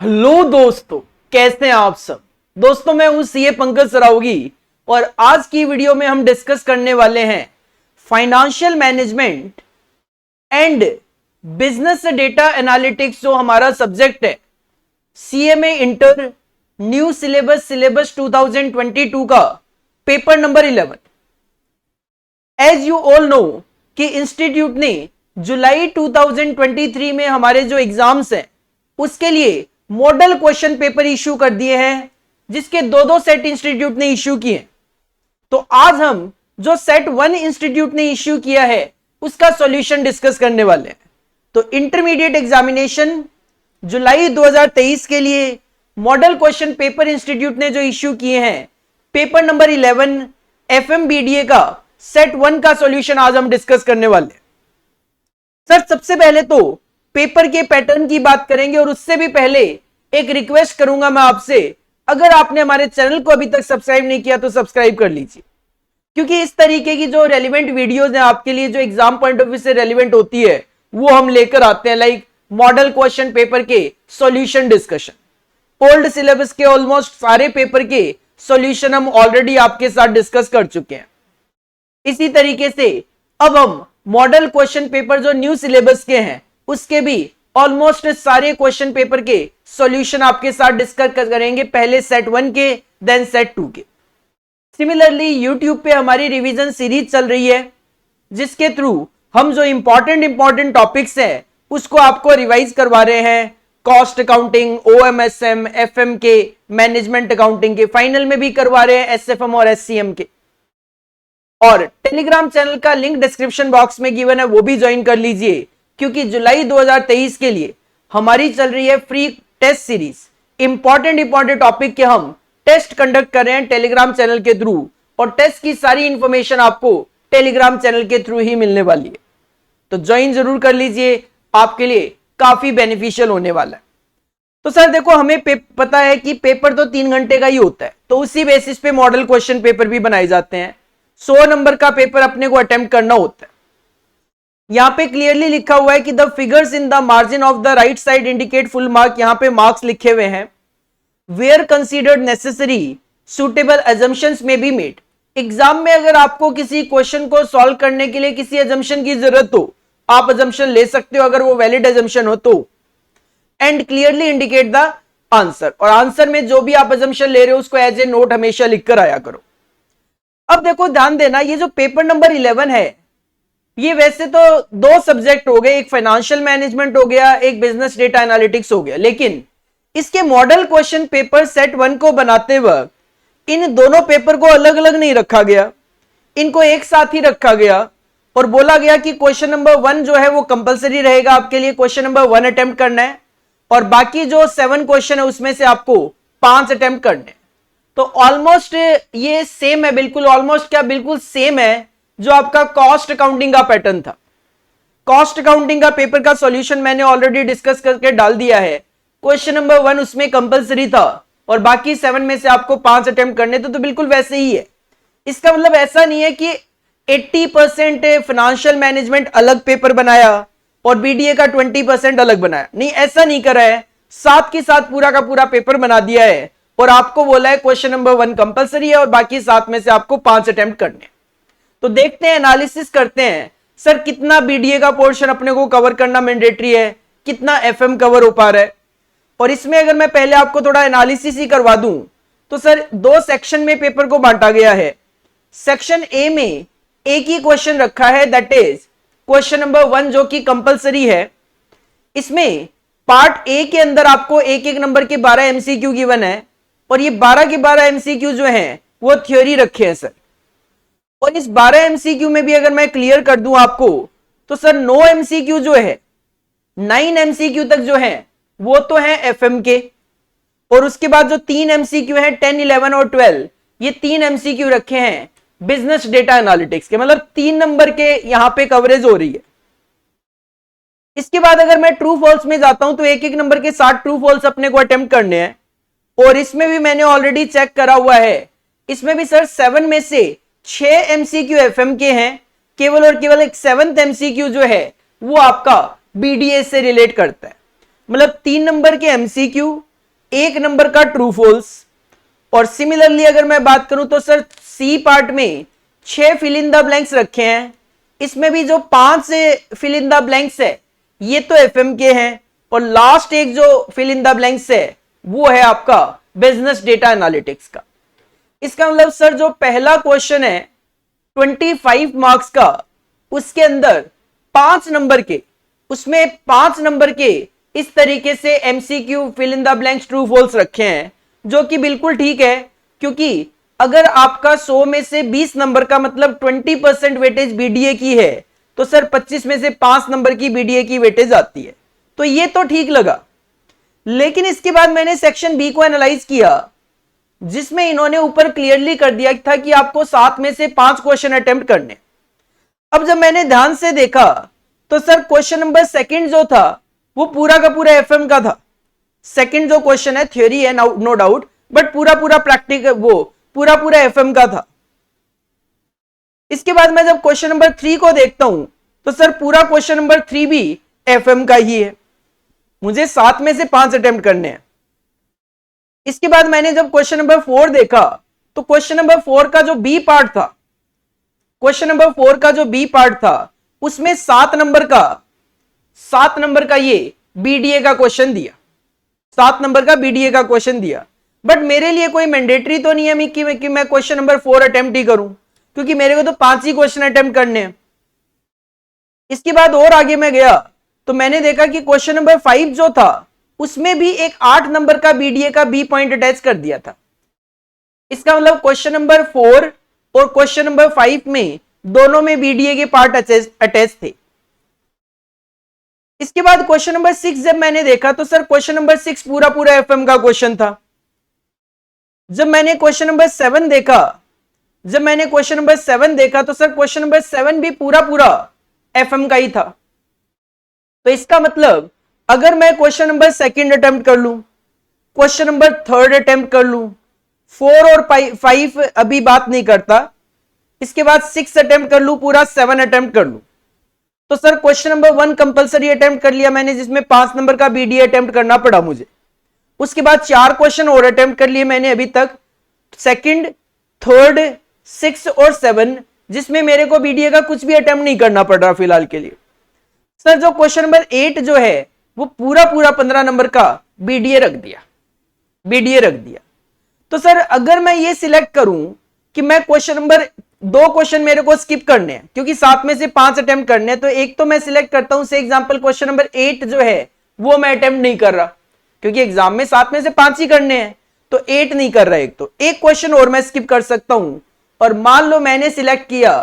Hello दोस्तों, कैसे हैं आप सब। दोस्तों, मैं हूं सीए पंकज सरावगी और आज की वीडियो में हम डिस्कस करने वाले हैं financial management and business data analytics, जो हमारा सब्जेक्ट है सीए में इंटर न्यू सिलेबस 2022 का paper number 11। As you all know कि इंस्टीट्यूट ने जुलाई 2023 में हमारे जो एग्जाम्स हैं उसके लिए मॉडल क्वेश्चन पेपर इश्यू कर दिए हैं, जिसके दो सेट इंस्टीट्यूट ने इश्यू किए। तो आज हम जो सेट 1 इंस्टीट्यूट ने इश्यू किया है उसका सॉल्यूशन डिस्कस करने वाले हैं। तो इंटरमीडिएट एग्जामिनेशन जुलाई 2023 के लिए मॉडल क्वेश्चन पेपर इंस्टीट्यूट ने जो इश्यू किए हैं पेपर नंबर 11 एफएमबीडीए का सेट 1 का सॉल्यूशन आज हम डिस्कस करने वाले हैं। सर, सबसे पहले तो पेपर के पैटर्न की बात करेंगे और उससे भी पहले एक रिक्वेस्ट करूंगा मैं आपसे, अगर आपने हमारे चैनल को अभी तक सब्सक्राइब नहीं किया तो सब्सक्राइब कर लीजिए, क्योंकि इस तरीके की जो रेलिवेंट वीडियोस हैं आपके लिए, जो एग्जाम पॉइंट ऑफ व्यू से रेलिवेंट होती है, वो हम लेकर आते हैं। लाइक मॉडल क्वेश्चन पेपर के सॉल्यूशन डिस्कशन, ओल्ड सिलेबस के ऑलमोस्ट सारे पेपर के सॉल्यूशन हम ऑलरेडी आपके साथ डिस्कस कर चुके हैं। इसी तरीके से अब हम मॉडल क्वेश्चन पेपर जो न्यू सिलेबस के हैं उसके भी ऑलमोस्ट सारे क्वेश्चन पेपर के सॉल्यूशन आपके साथ डिस्कस करेंगे, पहले सेट 1 के देन सेट 2 के। सिमिलरली YouTube पे हमारी रिवीजन सीरीज चल रही है, जिसके थ्रू हम जो इंपॉर्टेंट टॉपिक्स हैं उसको आपको रिवाइज करवा रहे हैं। कॉस्ट अकाउंटिंग, OMSM, FM के, मैनेजमेंट अकाउंटिंग के, फाइनल में भी करवा रहे हैं SFM और SCM के। और टेलीग्राम चैनल का लिंक डिस्क्रिप्शन बॉक्स में गिवन है, वो भी ज्वाइन कर लीजिए, क्योंकि जुलाई 2023 के लिए हमारी चल रही है free test series. Important topic के हम टेस्ट कंडक्ट कर रहे हैं टेलीग्राम चैनल के थ्रू, और टेस्ट की सारी इंफॉर्मेशन आपको टेलीग्राम चैनल के थ्रू ही मिलने वाली है। तो ज्वाइन जरूर कर लीजिए, आपके लिए काफी बेनिफिशियल होने वाला है। तो सर देखो, हमें पता है कि पेपर तो 3 घंटे का ही होता है, तो उसी बेसिस पे मॉडल क्वेश्चन पेपर भी बनाए जाते हैं। 100 नंबर का पेपर अपने को अटेम्प्ट करना होता है। यहां पे क्लियरली लिखा हुआ है कि the figures in the margin of the right side indicate full mark. यहां पे मार्क्स लिखे हुए हैं। Where considered necessary suitable assumptions may be made. Exam में अगर आपको किसी क्वेश्चन को सॉल्व करने के लिए किसी अजम्पशन की जरूरत हो, आप अजम्पशन ले सकते हो अगर वो वैलिड अजम्पशन हो तो। And clearly indicate the answer, और आंसर में जो भी आप अजम्पशन ले रहे हो उसको एज ए नोट हमेशा लिखकर आया करो। अब देखो, ध्यान देना, ये जो पेपर नंबर 11 है, ये वैसे तो 2 सब्जेक्ट हो गए, एक फाइनेंशियल मैनेजमेंट हो गया, एक बिजनेस डेटा एनालिटिक्स हो गया। लेकिन इसके मॉडल क्वेश्चन पेपर सेट 1 को बनाते वक्त इन दोनों पेपर को अलग अलग नहीं रखा गया, इनको एक साथ ही रखा गया और बोला गया कि क्वेश्चन नंबर 1 जो है वो कंपलसरी रहेगा आपके लिए, क्वेश्चन नंबर 1 अटेम्प्ट करना है, और बाकी जो 7 क्वेश्चन है उसमें से आपको 5 अटेम्प्ट करने। तो ऑलमोस्ट ये सेम है, बिल्कुल ऑलमोस्ट क्या, बिल्कुल सेम है जो आपका कॉस्ट अकाउंटिंग का पैटर्न था। कॉस्ट अकाउंटिंग का पेपर का सॉल्यूशन मैंने ऑलरेडी डिस्कस करके डाल दिया है। क्वेश्चन नंबर 1 उसमें कंपलसरी था और बाकी 7 में से आपको 5 अटेम्प्ट करने थे, तो बिल्कुल वैसे ही है। इसका मतलब ऐसा नहीं है कि 80% फाइनेंशियल मैनेजमेंट अलग पेपर बनाया और बीडीए का 20% अलग बनाया, नहीं, ऐसा नहीं करा है। साथ के साथ पूरा का पूरा पेपर बना दिया है और आपको बोला है क्वेश्चन नंबर 1 कंपलसरी है और बाकी 7 में से आपको 5 अटेम्प्ट करने। तो देखते हैं, एनालिसिस करते हैं, सर कितना बीडीए का पोर्शन अपने को कवर करना मैंडेटरी है, कितना एफएम कवर हो पा रहा है। और इसमें अगर मैं पहले आपको थोड़ा एनालिसिस ही करवा दूं, तो सर 2 सेक्शन में पेपर को बांटा गया है। सेक्शन ए में एक ही क्वेश्चन रखा है, दैट इज क्वेश्चन नंबर 1 जो कि कंपलसरी है। इसमें पार्ट ए के अंदर आपको एक नंबर के 12 एमसीक्यू गिवन है, और ये 12 के 12 एमसीक्यू जो हैं वो थ्योरी रखे हैं सर। और इस 12 एमसीक्यू में भी अगर मैं क्लियर कर दूं आपको, तो सर 9 एमसीक्यू जो है, 9 एमसीक्यू तक जो है वो तो है एफएम के, और उसके बाद जो 3 एमसीक्यू है 10, 11 और 12, ये 3 एमसीक्यू रखे हैं बिजनेस डेटा एनालिटिक्स के, मतलब 3 नंबर के यहां पे कवरेज हो रही है। इसके बाद अगर मैं ट्रू फॉल्स में जाता हूं तो एक नंबर के 7 ट्रू फॉल्स अपने को अटेम्प्ट करने हैं, और इसमें भी मैंने ऑलरेडी चेक करा हुआ है, इसमें भी सर 7 में से 6 एमसीक्यू एफएम के हैं, केवल और केवल एक 7th एमसीक्यू जो है वो आपका बीडीए से रिलेट करता है। मतलब 3 नंबर के एमसीक्यू 1 नंबर का ट्रू फॉल्स। और सिमिलरली अगर मैं बात करूं तो सर सी पार्ट में 6 फिल इन द ब्लैंक्स रखे हैं, इसमें भी जो 5 फिल इन द ब्लैंक्स है ये तो एफएम के हैं, और लास्ट एक जो फिल इन द ब्लैंक्स है वो है आपका बिजनेस डेटा एनालिटिक्स का। इसका मतलब सर जो पहला क्वेश्चन है 25 मार्क्स का, उसके अंदर 5 नंबर के, उसमें 5 नंबर के इस तरीके से MCQ fill in the blanks true false रखे हैं, जो कि बिल्कुल ठीक है, क्योंकि अगर आपका 100 में से 20 नंबर का मतलब 20% वेटेज बीडीए की है, तो सर 25 में से 5 नंबर की बीडीए की वेटेज आती है, तो ये तो ठीक लगा। लेकिन इसके बाद मैंने सेक्शन बी को एनालाइज किया, जिसमें इन्होंने ऊपर क्लियरली कर दिया था कि आपको 7 में से 5 क्वेश्चन अटेम्प्ट करने। अब जब मैंने ध्यान से देखा तो सर क्वेश्चन नंबर सेकंड जो था वो पूरा का पूरा एफएम का था। सेकंड जो क्वेश्चन है थ्योरी है नो डाउट, बट पूरा पूरा प्रैक्टिकल, वो पूरा पूरा एफएम का था। इसके बाद मैं जब क्वेश्चन नंबर 3 को देखता हूं तो सर पूरा क्वेश्चन नंबर 3 भी एफएम का ही है, मुझे 7 में से 5 अटेम्प्ट करने हैं। इसके बाद मैंने जब क्वेश्चन नंबर 4 देखा तो क्वेश्चन नंबर 4 का जो बी पार्ट था, क्वेश्चन नंबर 4 का जो बी पार्ट था उसमें 7 नंबर का ये बीडीए का क्वेश्चन दिया, 7 नंबर का बीडीए का क्वेश्चन दिया। बट मेरे लिए कोई मैंडेटरी तो नहीं है कि मैं क्वेश्चन नंबर 4 अटेम्प्ट ही करूं, क्योंकि मेरे को तो 5 ही क्वेश्चन अटेम्प्ट करने हैं। इसके बाद और आगे मैं गया तो मैंने देखा कि क्वेश्चन नंबर 5 जो था उसमें भी एक 8 नंबर का बीडीए का बी पॉइंट अटैच कर दिया था। इसका मतलब क्वेश्चन नंबर 4 और क्वेश्चन नंबर 5 में दोनों में बीडीए के पार्ट अटैच थे। इसके बाद क्वेश्चन नंबर 6 जब मैंने देखा तो सर क्वेश्चन नंबर 6 पूरा पूरा एफएम का क्वेश्चन था। जब मैंने क्वेश्चन नंबर 7 देखा तो सर क्वेश्चन नंबर 7 भी पूरा पूरा एफएम का ही था। तो इसका मतलब अगर मैं क्वेश्चन नंबर 2 अटेम्प्ट कर लूं, क्वेश्चन नंबर 3 अटेम्प्ट कर लूं, 4 और 5 अभी बात नहीं करता, इसके बाद 6 अटेम्प्ट कर लूं, पूरा 7 अटेम्प्ट कर लूं, तो sir question number 1 compulsory attempt कर लिया मैंने, जिसमें 5 नंबर का बीडीए अटेम्प्ट करना पड़ा मुझे। उसके बाद 4 क्वेश्चन और अटेम्प्ट कर लिए मैंने अभी तक, 2nd, 3rd, 6 और 7, जिसमें मेरे को बीडीए का कुछ भी अटेम्प्ट नहीं करना पड़ रहा फिलहाल के लिए। सर जो क्वेश्चन नंबर 8 जो है वो पूरा पूरा 15 नंबर का बीडीए रख दिया। तो सर अगर मैं ये सिलेक्ट करूं कि मैं क्वेश्चन नंबर 2 क्वेश्चन मेरे को स्किप करने हैं, क्योंकि 7 में से 5 अटेम्प्ट करने हैं, तो एक तो मैं सिलेक्ट करता हूं, से एग्जांपल क्वेश्चन नंबर 8 जो है वो मैं अटेम्प्ट नहीं कर रहा, क्योंकि एग्जाम में 7 में से 5 ही करने हैं, तो 8 नहीं कर रहा। एक क्वेश्चन और मैं स्किप कर सकता हूं, और मान लो मैंने सिलेक्ट किया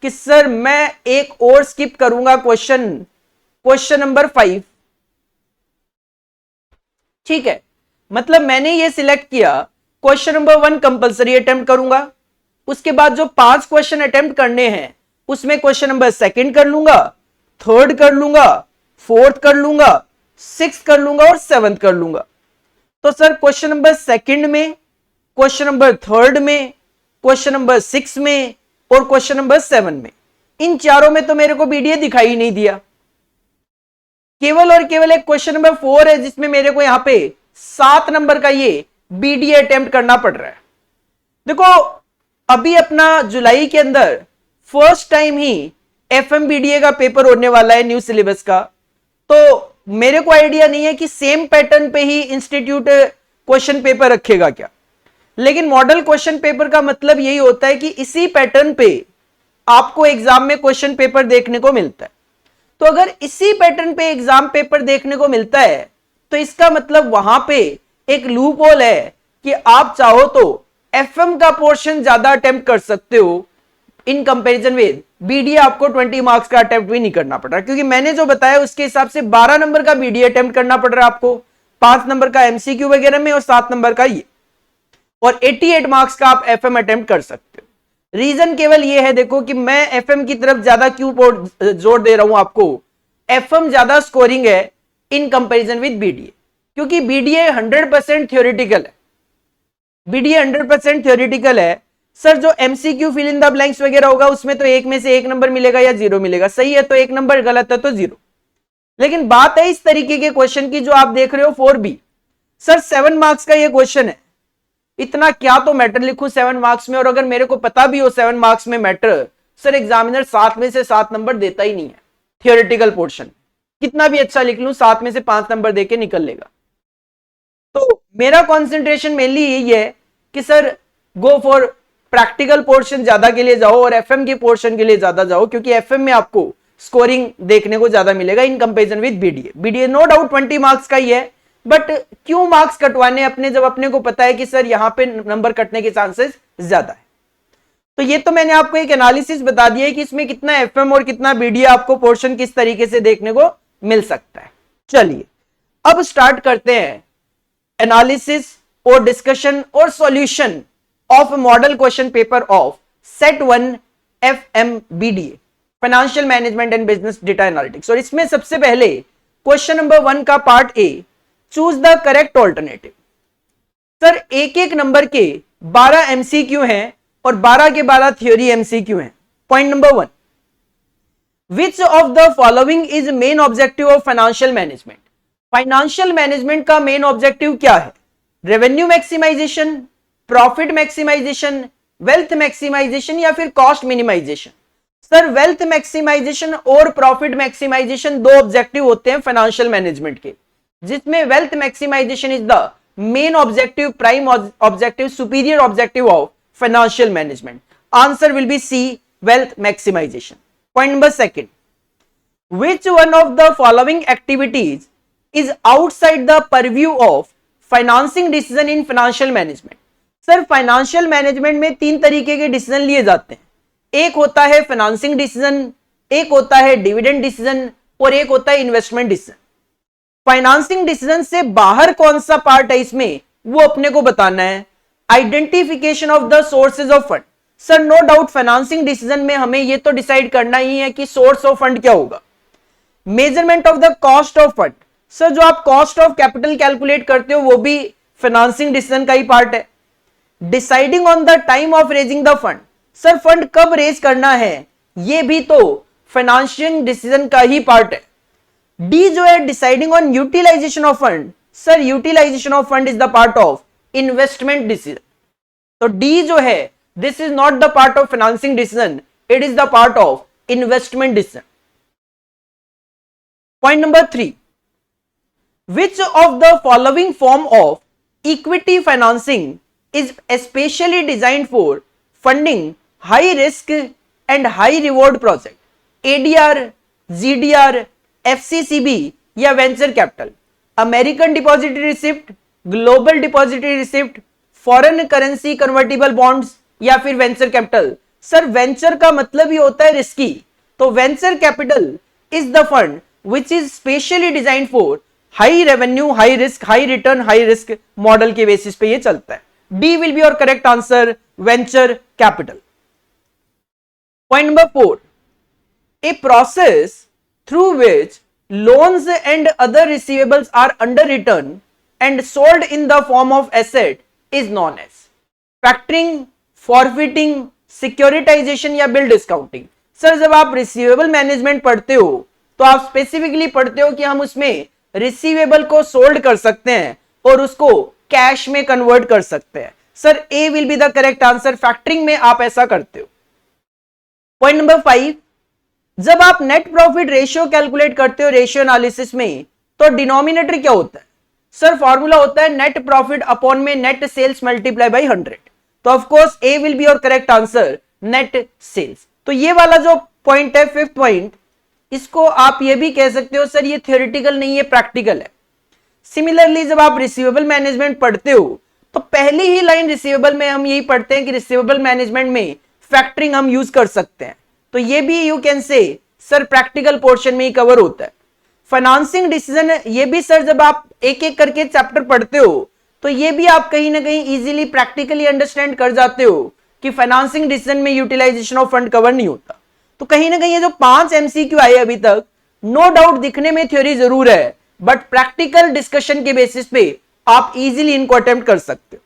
कि सर मैं एक और स्किप करूंगा क्वेश्चन नंबर 5, ठीक है, मतलब मैंने ये सिलेक्ट किया क्वेश्चन नंबर 1 कंपलसरी अटेम्प्ट करूंगा, उसके बाद जो 5 क्वेश्चन अटेम्प्ट करने हैं उसमें क्वेश्चन नंबर 2 कर लूंगा, 3rd कर लूंगा, 4th कर लूंगा, 6th कर लूंगा और 7th कर लूंगा। तो सर क्वेश्चन नंबर 2 में, क्वेश्चन नंबर 3rd में, क्वेश्चन नंबर 6 में और क्वेश्चन नंबर 7 में, इन चारों में तो मेरे को बीडीए दिखाई नहीं दिया। केवल और केवल एक क्वेश्चन नंबर 4 है जिसमें मेरे को यहां पे 7 नंबर का ये बीडीए अटेम्प्ट करना पड़ रहा है। देखो अभी अपना जुलाई के अंदर फर्स्ट टाइम ही एफएमबीडीए का पेपर होने वाला है न्यू सिलेबस का, तो मेरे को आइडिया नहीं है कि सेम पैटर्न पे ही इंस्टीट्यूट क्वेश्चन पेपर रखेगा क्या, लेकिन मॉडल क्वेश्चन पेपर का मतलब यही होता है कि इसी पैटर्न पे आपको एग्जाम में क्वेश्चन पेपर देखने को मिलता है। तो अगर इसी पैटर्न पे एग्जाम पेपर देखने को मिलता है तो इसका मतलब वहां पे एक लूप होल है कि आप चाहो तो एफएम का पोर्शन ज्यादा अटेम्प्ट कर सकते हो इन कंपैरिजन विद बीडीए, आपको 20 मार्क्स का अटेम्प्ट भी नहीं करना पड़ रहा, क्योंकि मैंने जो बताया उसके हिसाब से 12 नंबर का बीडीए अटेम्प्ट करना पड़ रहा है आपको, 5 नंबर का एमसीक्यू वगैरह में और 7 नंबर का ये, और 88 मार्क्स का आप एफएम अटेम्प्ट कर सकते हो। रीजन केवल ये है, देखो कि मैं एफएम की तरफ ज्यादा क्यों जोर दे रहा हूं आपको, एफएम ज्यादा स्कोरिंग है इन कंपैरिजन विद बीडीए, क्योंकि बीडीए 100% थ्योरेटिकल है, बीडीए 100% थ्योरेटिकल है। सर जो MCQ fill in the blanks वगैरह होगा उसमें तो 1 में से 1 नंबर मिलेगा या 0 मिलेगा, सही है तो 1 नंबर, गलत है तो 0। लेकिन बात है इस तरीके के क्वेश्चन की जो आप देख रहे हो 4B, सर 7 मार्क्स का ये क्वेश्चन है, इतना क्या तो मैटर लिखूं 7 मार्क्स में, और अगर मेरे को पता भी हो 7 मार्क्स में मैटर, सर एग्जामिनर 7 में से 7 नंबर देता ही नहीं है। थियोरेटिकल पोर्शन कितना भी अच्छा लिख लूं 7 में से 5 नंबर देके निकल लेगा। तो मेरा कॉन्सेंट्रेशन मेनली यही है कि sir go for practical portion ज्यादा के लिए जाओ और एफएम के पोर्शन के लिए ज्यादा जाओ, क्योंकि एफएम में आपको स्कोरिंग देखने को ज्यादा मिलेगा in comparison with BDA. BDA no doubt 20 marks का ही है, बट क्यों मार्क्स कटवाने अपने जब अपने को पता है कि सर यहां पे नंबर कटने के चांसेस ज्यादा है। तो ये तो मैंने आपको एक एनालिसिस बता दिया है कि इसमें कितना एफएम और कितना बीडीए आपको पोर्शन किस तरीके से देखने को मिल सकता है। चलिए अब स्टार्ट करते हैं एनालिसिस और डिस्कशन और solution of model question paper of set 1 FM BDA financial management and business data analytics. और इसमें सबसे पहले क्वेश्चन नंबर 1 का part A, choose the correct alternative. Sir एक एक नंबर के 12 एमसीक्यू हैं और 12 के 12 थ्योरी एमसीक्यू हैं। Point number 1, which of the following is main objective of financial management. Financial management का मेन ऑब्जेक्टिव क्या है? Revenue maximisation, profit maximisation, wealth maximisation या फिर cost minimisation. Sir wealth maximisation और प्रॉफिट मैक्सिमाइजेशन दो objective होते हैं फाइनेंशियल मैनेजमेंट के, जिसमें wealth maximisation is the main objective, prime objective, superior objective of financial management. Answer will be C, wealth maximisation. Point number 2, which one of the following activities is outside the purview of financing decision in financial management। Sir financial management में 3 तरीके के decision लिए जाते हैं, एक होता है financing decision, एक होता है डिविडेंड डिसीजन और एक होता है इन्वेस्टमेंट डिसीजन। फाइनेंसिंग डिसीजन से बाहर कौन सा पार्ट है इसमें, वो अपने को बताना है। Identification of the sources of fund. Sir no doubt financing decision में हमें ये तो डिसाइड करना ही है कि सोर्स ऑफ फंड क्या होगा। Measurement of the cost of fund. Sir जो आप कॉस्ट ऑफ कैपिटल कैलकुलेट करते हो वो भी फाइनेंसिंग डिसीजन का ही पार्ट है। Deciding on the time of raising the fund. Sir fund कब रेज करना है ये भी तो फाइनेंशियल डिसीजन का ही पार्ट है। डी जो है deciding on utilisation of fund. Sir utilisation of fund is the part of investment decision. तो डी जो है this is not the part of financing decision, it is the part of investment decision. Point number 3, which of the following form of equity financing is especially designed for funding high risk and high reward project? ADR, GDR, FCCB या venture capital. American depository receipt, global depository receipt, foreign currency convertible bonds या फिर venture capital. Sir venture का मतलब ही होता है risky, तो venture capital is the fund which is specially designed for high revenue, high risk, high return, high risk model के basis पे ये चलता है। D will be your correct answer, venture capital। Point number 4, a process through which loans and other receivables are underwritten and sold in the form of asset is known as factoring, forfeiting, securitization या bill discounting। Sir जब आप receivable management पढ़ते हो तो आप specifically पढ़ते हो कि हम उसमें रिसीवेबल को सोल्ड कर सकते हैं और उसको कैश में कन्वर्ट कर सकते हैं। Sir A will be the correct answer, factoring में आप ऐसा करते हो। पॉइंट नंबर 5, जब आप नेट प्रॉफिट रेशियो कैलकुलेट करते हो रेशियो एनालिसिस में तो डिनोमिनेटर क्या होता है? सर फॉर्मूला होता है नेट प्रॉफिट अपॉन में नेट सेल्स मल्टीप्लाई बाई 100। तो of course A will be your correct answer, net sales. तो ये वाला जो पॉइंट है 5th पॉइंट, इसको आप ये भी कह सकते हो सर ये थ्योरेटिकल नहीं है, प्रैक्टिकल है। सिमिलरली जब आप रिसीवेबल मैनेजमेंट पढ़ते हो तो पहली ही लाइन रिसीवेबल में हम यही पढ़ते हैं कि रिसीवेबल मैनेजमेंट में फैक्टरिंग हम यूज कर सकते हैं, तो ये भी you can say sir practical portion में ही कवर होता है। फाइनेंसिंग डिसीजन ये भी सर जब आप एक एक करके चैप्टर पढ़ते हो तो ये भी आप कहीं ना कहीं इजीली प्रैक्टिकली अंडरस्टैंड कर जाते हो कि फाइनेंसिंग डिसीजन में यूटिलाइजेशन ऑफ फंड कवर नहीं होता। तो कहीं ना कहीं ये जो 5 एमसीक्यू आए अभी तक, नो डाउट दिखने में थ्योरी जरूर है, बट प्रैक्टिकल डिस्कशन के बेसिस पे आप इजीली इनको अटेम्प्ट कर सकते हो।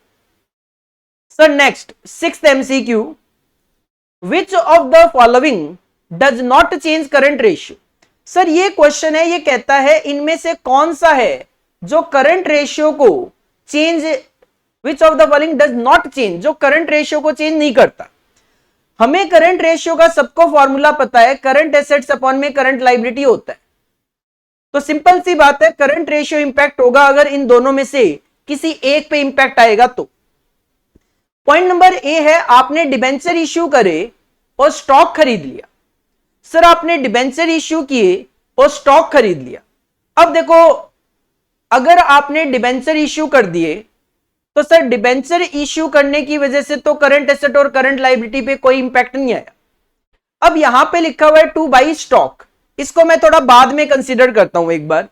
Sir next 6th MCQ, which of the following does not change current ratio. Sir ये क्वेश्चन है, ये कहता है इनमें से कौन सा है जो करंट रेशियो को change, which of the following does not change, जो करंट रेशियो को चेंज नहीं करता। हमें करंट रेशियो का सबको फॉर्मूला पता है, करंट एसेट्स अपॉन में करंट लायबिलिटी होता है। तो सिंपल सी बात है, करंट रेशियो इंपैक्ट होगा अगर इन दोनों में से किसी एक पे इंपैक्ट आएगा तो। पॉइंट नंबर ए है, आपने डिबेंचर इश्यू करे और स्टॉक खरीद लिया। सर आपने डिबेंचर इश्यू किए और स्टॉक खरीद लिया। अब देखो, अगर आपने डिबेंचर इश्यू कर दिए तो सर डिबेंचर इश्यू करने की वजह से तो करंट एसेट और करंट लायबिलिटी पे कोई इंपैक्ट नहीं आया। अब यहां पे लिखा हुआ है टू बाई स्टॉक, इसको मैं थोड़ा बाद में कंसीडर करता हूं एक बार।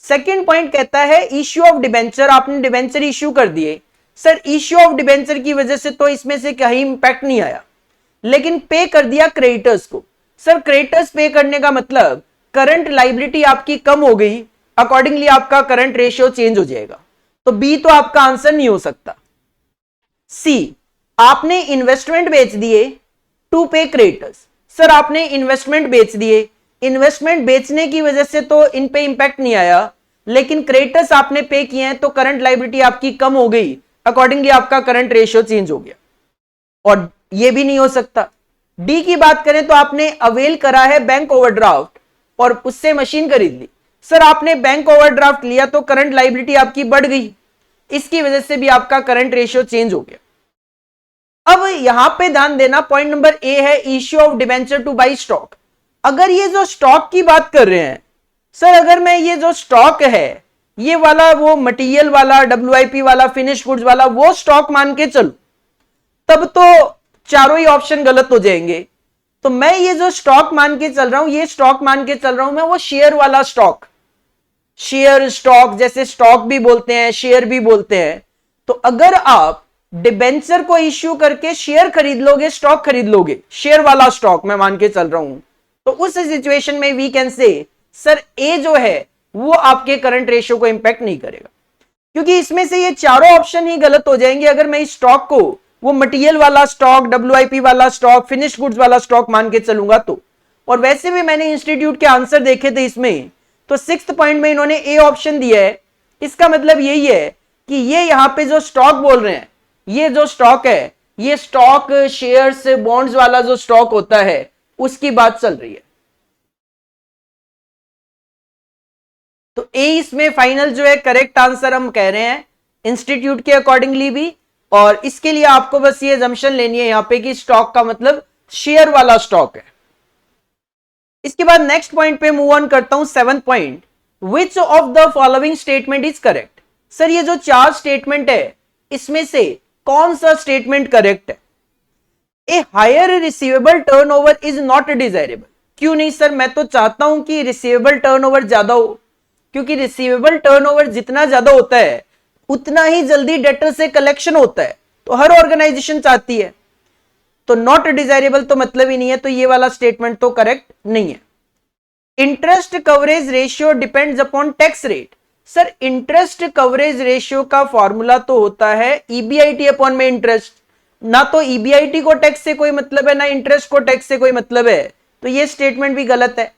सेकंड पॉइंट कहता है इश्यू ऑफ डिबेंचर, आपने डिबेंचर इश्यू कर दिए। सर इश्यू ऑफ डिबेंचर की वजह से तो इसमें से कहीं इंपैक्ट नहीं आया, लेकिन पे कर दिया क्रेडिटर्स को। सर क्रेडिटर्स पे करने का मतलब करंट लायबिलिटी आपकी कम हो गई, अकॉर्डिंगली आपका करंट रेशियो चेंज हो जाएगा। तो बी तो आपका आंसर नहीं हो सकता। सी, आपने इन्वेस्टमेंट बेच दिए टू पे क्रेडिटर्स। सर आपने इन्वेस्टमेंट बेच दिए, इन्वेस्टमेंट बेचने की वजह से तो इन पे इंपैक्ट नहीं आया, लेकिन क्रेडिटर्स आपने पे किए हैं तो करंट लायबिलिटी आपकी कम हो गई, अकॉर्डिंगली आपका करंट रेशियो चेंज हो गया। और ये भी नहीं हो सकता। डी की बात करें तो आपने अवेल करा है बैंक ओवरड्राफ्ट और उससे मशीन खरीद ली। सर आपने बैंक ओवरड्राफ्ट लिया तो करंट लायबिलिटी आपकी बढ़ गई, इसकी वजह से भी आपका करंट रेशियो चेंज हो गया। अब यहां पे ध्यान देना, पॉइंट नंबर ए है issue of debenture two by stock. अगर ये जो स्टॉक की बात कर रहे हैं, सर अगर मैं ये जो स्टॉक है ये वाला, वो मटेरियल वाला, WIP वाला, फिनिश गुड्स वाला, वो स्टॉक मान के चलूं, तब तो चारों ही ऑप्शन गलत हो जाएंगे। तो मैं ये जो स्टॉक मान के चल रहा हूं, ये स्टॉक मान के चल रहा हूं मैं वो शेयर वाला स्टॉक, शेयर स्टॉक, जैसे स्टॉक भी बोलते हैं शेयर भी बोलते हैं। तो अगर आप डिबेंचर को इश्यू करके शेयर खरीद लोगे, स्टॉक खरीद लोगे, शेयर वाला स्टॉक मैं मान के चल रहा हूं, तो उस सिचुएशन में वी कैन से सर ए जो है वो आपके करंट रेशियो को इंपैक्ट नहीं करेगा, क्योंकि इसमें से ये चारों ऑप्शन ही गलत हो जाएंगे अगर मैं इस स्टॉक को वो मटेरियल वाला स्टॉक, WIP वाला स्टॉक, फिनिश गुड्स वाला स्टॉक मान के चलूंगा तो। और वैसे भी मैंने इंस्टीट्यूट के आंसर देखे थे इसमें, तो 6th पॉइंट में इन्होंने ए ऑप्शन दिया है। इसका मतलब यही है कि ये यहां पे जो स्टॉक बोल रहे हैं, ये जो स्टॉक है, ये स्टॉक शेयर्स बॉन्ड्स वाला जो स्टॉक होता है उसकी बात चल रही है। तो ए इसमें फाइनल जो है करेक्ट आंसर हम कह रहे हैं इंस्टीट्यूट के अकॉर्डिंगली भी। और इसके लिए आपको बस ये जम्पशन लेनी है यहां पे कि स्टॉक का मतलब शेयर वाला स्टॉक है। इसके बाद नेक्स्ट पॉइंट पे मूव ऑन करता हूं, 7th point, which of the following statement is correct. Sir ये जो 4 स्टेटमेंट है इसमें से कौन सा स्टेटमेंट करेक्ट है। A higher receivable turnover is not desirable. क्यों नहीं सर, मैं तो चाहता हूं कि रिसीवेबल टर्नओवर ज्यादा हो, क्योंकि रिसीवेबल टर्नओवर जितना ज्यादा होता है उतना ही जल्दी डेटर से कलेक्शन होता है, तो हर ऑर्गेनाइजेशन चाहती है। तो नॉट डिजायरेबल तो मतलब ही नहीं है, तो ये वाला स्टेटमेंट तो करेक्ट नहीं है। Interest coverage ratio depends upon tax rate. Sir interest coverage ratio का फॉर्मूला तो होता है EBIT अपॉन में इंटरेस्ट, ना तो EBIT को टैक्स से कोई मतलब है ना इंटरेस्ट को टैक्स से कोई मतलब है, तो ये स्टेटमेंट भी गलत है।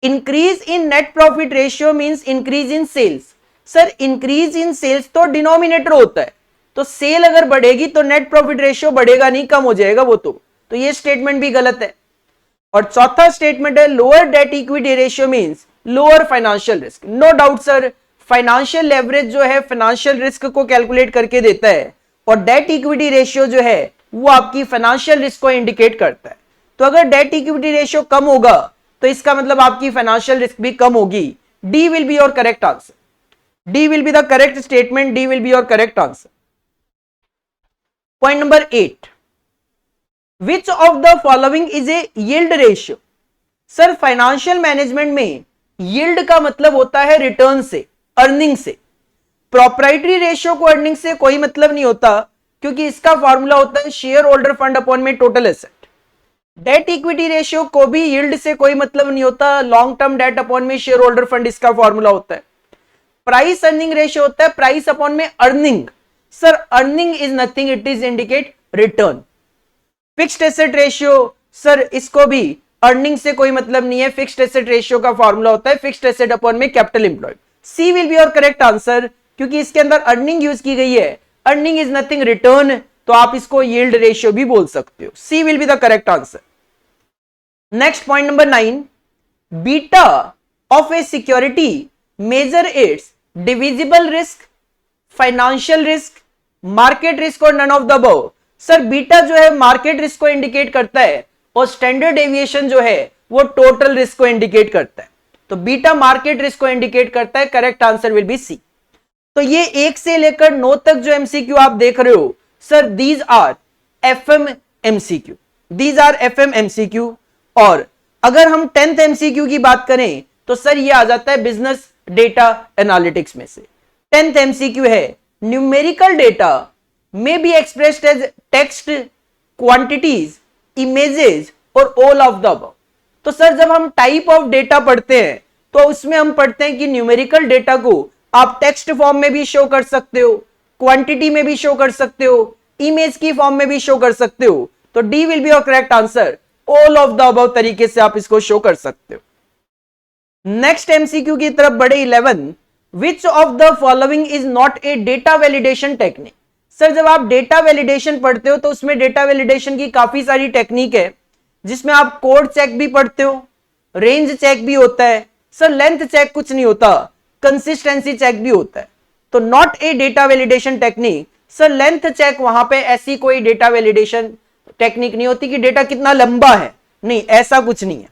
Increase in net profit ratio means increase in sales. Sir increase in sales तो डिनोमिनेटर होता है, तो सेल अगर बढ़ेगी तो नेट प्रॉफिट रेशियो बढ़ेगा नहीं, कम हो जाएगा वो तो ये स्टेटमेंट भी गलत है। और चौथा स्टेटमेंट है lower debt equity ratio means lower financial risk. No doubt sir, financial leverage जो है फाइनेंशियल रिस्क को कैलकुलेट करके देता है, और डेट इक्विटी रेशियो जो है वो आपकी फाइनेंशियल रिस्क को इंडिकेट करता है। तो अगर डेट इक्विटी रेशियो कम होगा तो इसका मतलब आपकी फाइनेंशियल रिस्क भी कम होगी। D will be your correct answer, D will be the correct statement, D will be your correct answer. Point number 8, which of the following is a yield ratio. Sir financial management में yield का मतलब होता है return से, earning से। Proprietary ratio को earning से कोई मतलब नहीं होता, क्योंकि इसका फॉर्मूला होता है शेयर होल्डर फंड अपॉन में total asset. Date equity ratio को भी यील्ड से कोई मतलब नहीं होता, लॉन्ग टर्म डेट अपॉन में शेयर होल्डर फंड इसका फॉर्मूला होता है। प्राइस अर्निंग रेशियो होता है प्राइस अपॉन में earning. Sir earning is nothing, it is indicate return. Fixed asset ratio, sir इसको भी अर्निंग से कोई मतलब नहीं है, फिक्स्ड एसेट रेशियो का फॉर्मूला होता है फिक्स्ड एसेट अपॉन में capital employed. C will be your correct answer, क्योंकि इसके अंदर अर्निंग यूज की गई है। अर्निंग इज नथिंग रिटर्न, तो आप इसको यील्ड रेशियो भी बोल सकते हो। C will be the correct answer. Next point number 9, beta of a security measure its divisible risk, financial risk, market risk और none of the above. Sir beta जो है मार्केट रिस्क को indicate करता है और स्टैंडर्ड डेविएशन जो है वो टोटल रिस्क को इंडिकेट करता है। तो बीटा मार्केट रिस्क को इंडिकेट करता है। Correct answer will be C. तो ये 1 से लेकर 9 तक जो एमसीक्यू आप देख रहे हो sir, these are FM MCQ, these are FM MCQ. और अगर हम 10th एमसीक्यू की बात करें तो सर ये आ जाता है बिजनेस डेटा एनालिटिक्स में से। 10th एमसीक्यू है numerical data may be expressed as text, quantities, images और all of the above। तो सर जब हम टाइप ऑफ डेटा पढ़ते हैं तो उसमें हम पढ़ते हैं कि न्यूमेरिकल डेटा को आप टेक्स्ट फॉर्म में भी शो कर सकते हो, क्वांटिटी में भी शो कर सकते हो, इमेज की फॉर्म में भी शो कर सकते हो। तो D will be your correct answer, all of the above तरीके से आप इसको शो कर सकते हो। नेक्स्ट एमसीक्यू की तरफ बढ़े 11, विच of the following is not a data validation technique. Sir जब आप डेटा वैलिडेशन पढ़ते हो तो उसमें डेटा वैलिडेशन की काफी सारी टेक्निक है, जिसमें आप कोड चेक भी पढ़ते हो, रेंज चेक भी होता है, सर लेंथ चेक कुछ नहीं होता, कंसिस्टेंसी चेक भी होता है। तो not a data validation technique, sir length check वहां पे ऐसी कोई डेटा वैलिडेशन टेक्निक नहीं होती कि डेटा कितना लंबा है, नहीं ऐसा कुछ नहीं है।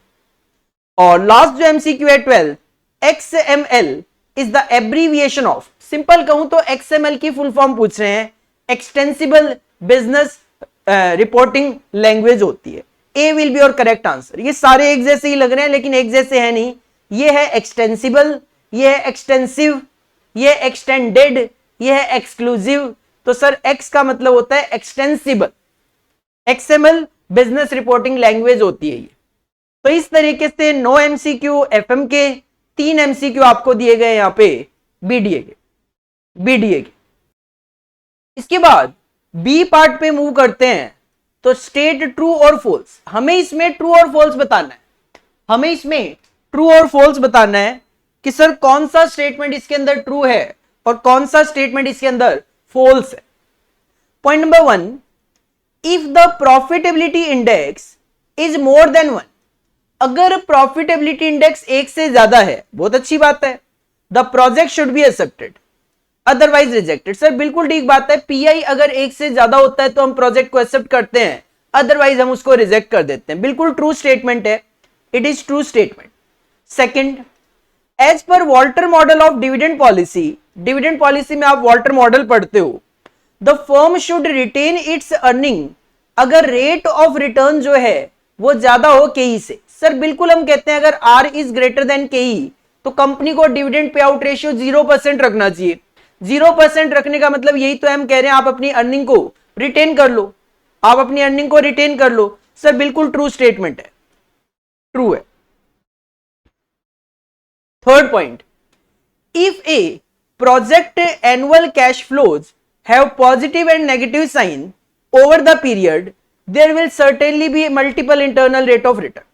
और लास्ट जो एमसीक्यू है 12, XML is the abbreviation of, simple कहूं तो एक्सएमएल की फुल फॉर्म पूछ रहे हैं, एक्सटेंसिबल बिजनेस रिपोर्टिंग लैंग्वेज होती है। A will be your correct answer. ये सारे एक जैसे ही लग रहे हैं लेकिन एक जैसे है नहीं। ये है एक्सटेंसिबल, ये है एक्सटेंसिव, ये एक्सटेंडेड, ये है एक्सक्लूसिव। तो सर एक्स का मतलब होता है extensible, XML business reporting language होती है ये। तो इस तरीके से 9 एमसीक्यू एफएम के, 3 एमसीक्यू आपको दिए गए यहां पे बीडीए के। इसके बाद बी पार्ट पे मूव करते हैं। तो स्टेट ट्रू और फॉल्स, हमें इसमें ट्रू और फॉल्स बताना है। हमें इसमें ट्रू और फॉल्स बताना है कि सर कौन सा स्टेटमेंट इसके अंदर ट्रू है और कौन सा स्टेटमेंट इसके अंदर फॉल्स है। Point number 1, if the profitability index is more than 1, अगर प्रॉफिटेबिलिटी इंडेक्स 1 से ज्यादा है, बहुत अच्छी बात है, the project should be accepted otherwise rejected. Sir बिल्कुल ठीक बात है, पीआई अगर 1 से ज्यादा होता है तो हम प्रोजेक्ट को एक्सेप्ट करते हैं, अदरवाइज हम उसको रिजेक्ट कर देते हैं। बिल्कुल ट्रू स्टेटमेंट है, it is true statement. Second, as per Walter model of dividend policy, dividend policy में आप वॉल्टर मॉडल पढ़ते हो, the firm should retain its earning अगर रेट ऑफ रिटर्न जो है वो ज्यादा हो केई से। सर बिल्कुल हम कहते हैं अगर आर इज ग्रेटर देन केई तो कंपनी को डिविडेंड पे आउट रेशियो 0% रखना चाहिए। 0% रखने का मतलब यही तो हम कह रहे हैं, आप अपनी अर्निंग को रिटेन कर लो, आप अपनी अर्निंग को रिटेन कर लो। सर बिल्कुल ट्रू स्टेटमेंट है, ट्रू है। Third point, if a project annual cash flows have positive and negative sign over the period, there will certainly be multiple internal rate of return.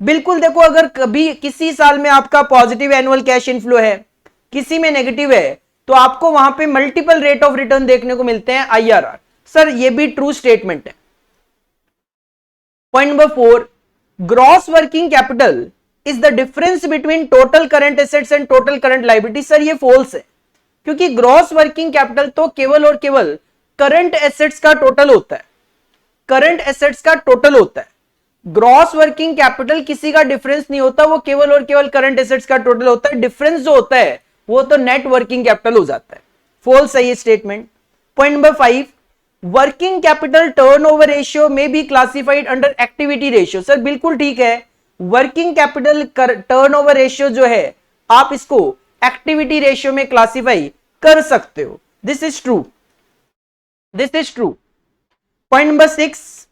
बिल्कुल देखो, अगर कभी किसी साल में आपका पॉजिटिव एनुअल कैश इनफ्लो है, किसी में नेगेटिव है, तो आपको वहां पे मल्टीपल रेट ऑफ रिटर्न देखने को मिलते हैं, आईआरआर। सर ये भी ट्रू स्टेटमेंट है। Point number 4, gross working capital is the difference between total current assets and total current liability. Sir ये फॉल्स है, क्योंकि ग्रॉस वर्किंग कैपिटल तो केवल और केवल करंट एसेट्स का टोटल होता है, करंट एसेट्स का टोटल होता है। ग्रॉस वर्किंग कैपिटल किसी का डिफरेंस नहीं होता, वो केवल और केवल करंट एसेट्स का टोटल होता है। डिफरेंस जो होता है वो तो नेट वर्किंग कैपिटल हो जाता है। फॉल्स है ये statement. Point number 5, working capital turnover ratio may be classified under activity ratio. Sir बिल्कुल ठीक है, वर्किंग कैपिटल टर्नओवर रेशियो जो है आप इसको एक्टिविटी रेशियो में क्लासिफाई कर सकते हो। This is true, this is true. Point number 6,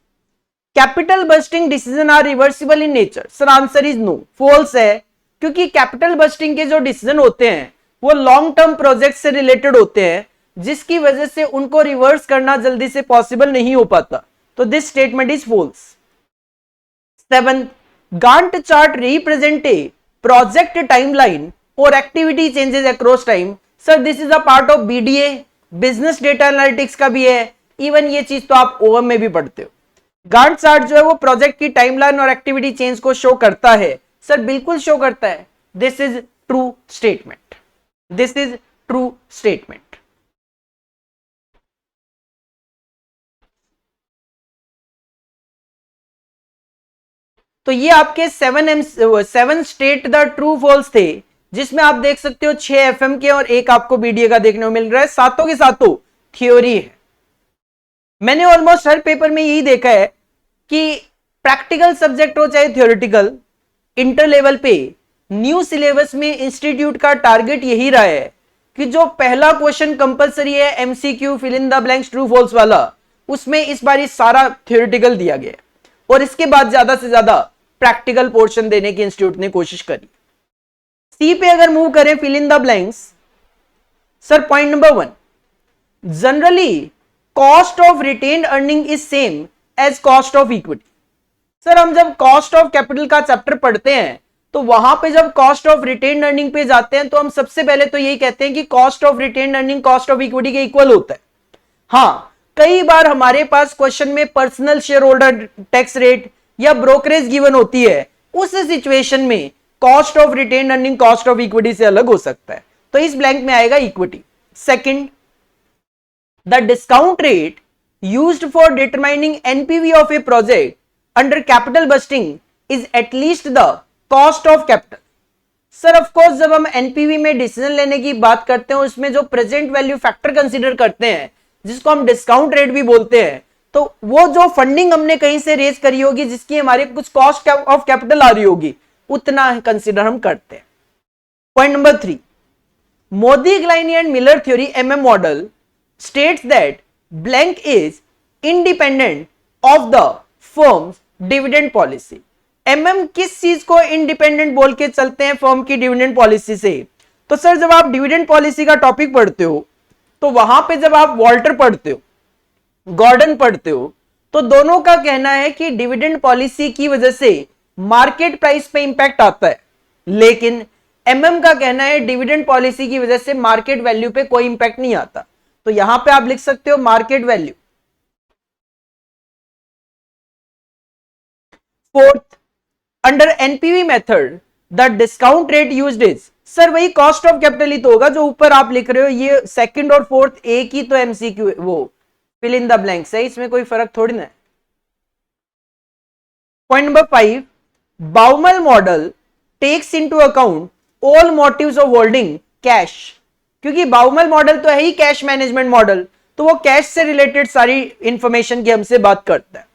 capital budgeting decision are reversible in nature. Sir answer is no, false है, क्योंकि कैपिटल बस्टिंग के जो डिसीजन होते हैं वो लॉन्ग टर्म प्रोजेक्ट से रिलेटेड होते हैं, जिसकी वजह से उनको रिवर्स करना जल्दी से पॉसिबल नहीं हो पाता। तो this statement is false. 7, Gantt chart represent a project timeline और activity changes across time. Sir this is a part of BDA, business data analytics का भी है, इवन ये चीज तो आप ओएम में भी पढ़ते हो। गांट चार्ट जो है वो प्रोजेक्ट की टाइमलाइन और एक्टिविटी चेंज को शो करता है। सर बिल्कुल शो करता है, this is true statement, this is true statement. तो ये आपके 7 स्टेट द ट्रू फॉल्स थे, जिसमें आप देख सकते हो 6 एफएम के और एक आपको बीडीए का देखने को मिल रहा है, सातों के सातों थ्योरी है। मैंने ऑलमोस्ट हर पेपर में यही देखा है कि प्रैक्टिकल सब्जेक्ट हो चाहे थ्योरेटिकल, इंटर लेवल पे न्यू सिलेबस में इंस्टीट्यूट का टारगेट यही रहा है कि जो पहला क्वेश्चन कंपलसरी है MCQ fill in the blanks true false वाला, उसमें इस बार सारा थ्योरेटिकल दिया गया और इसके बाद ज्यादा से ज्यादा प्रैक्टिकल पोर्शन देने की इंस्टीट्यूट ने कोशिश करी। सी पे अगर मूव करें, fill in the blanks, sir point number 1, generally cost of retained earning is same as cost of equity. Sir हम जब कॉस्ट ऑफ कैपिटल का चैप्टर पढ़ते हैं तो वहां पे जब कॉस्ट ऑफ रिटेन्ड अर्निंग पे जाते हैं तो हम सबसे पहले तो यही कहते हैं कि cost of retained earning cost of equity के इक्वल होता है। हाँ, कई बार हमारे पास क्वेश्चन में personal share holder tax rate या ब्रोकरेज गिवन होती है, उस सिचुएशन में cost of retained earning cost of equity से अलग हो सकता है, तो इस ब्लैंक में आएगा equity. Second, the discount rate used for determining NPV of A project under capital budgeting is at least the cost of capital. Sir of course जब हम एनपीवी में डिसीजन लेने की बात करते हैं उसमें जो प्रेजेंट वैल्यू फैक्टर कंसीडर करते हैं, जिसको हम डिस्काउंट रेट भी बोलते हैं, तो वो जो फंडिंग हमने कहीं से रेज करी होगी जिसकी हमारे कुछ कॉस्ट ऑफ कैपिटल आ रही होगी, उतना कंसीडर हम करते हैं। Point number 3, Modigliani and Miller theory MM model states that blank is independent of the firm's dividend policy। MM किस चीज को इंडिपेंडेंट बोल के चलते हैं फर्म की डिविडेंड पॉलिसी से? तो सर जब आप डिविडेंड पॉलिसी का टॉपिक पढ़ते हो तो वहां पे जब आप वॉल्टर पढ़ते हो, गॉर्डन पढ़ते हो, तो दोनों का कहना है कि डिविडेंड पॉलिसी की वजह से मार्केट प्राइस पे इंपैक्ट आता है, लेकिन एमएम का कहना है डिविडेंड पॉलिसी की वजह से मार्केट वैल्यू पे कोई इंपैक्ट नहीं आता। तो यहां पे आप लिख सकते हो market value. Fourth, under NPV method the discount rate used is, sir वही कॉस्ट ऑफ कैपिटल ही तो होगा जो ऊपर आप लिख रहे हो, ये सेकंड और फोर्थ एक ही तो एमसीक्यू वो फिल इन द ब्लैंक्स है, इसमें कोई फर्क थोड़ी ना है। Point number 5, Baumol model takes into account all motives of holding cash, क्योंकि बाउमल मॉडल तो है ही कैश मैनेजमेंट मॉडल, तो वो कैश से रिलेटेड सारी इंफॉर्मेशन की हमसे बात करता है।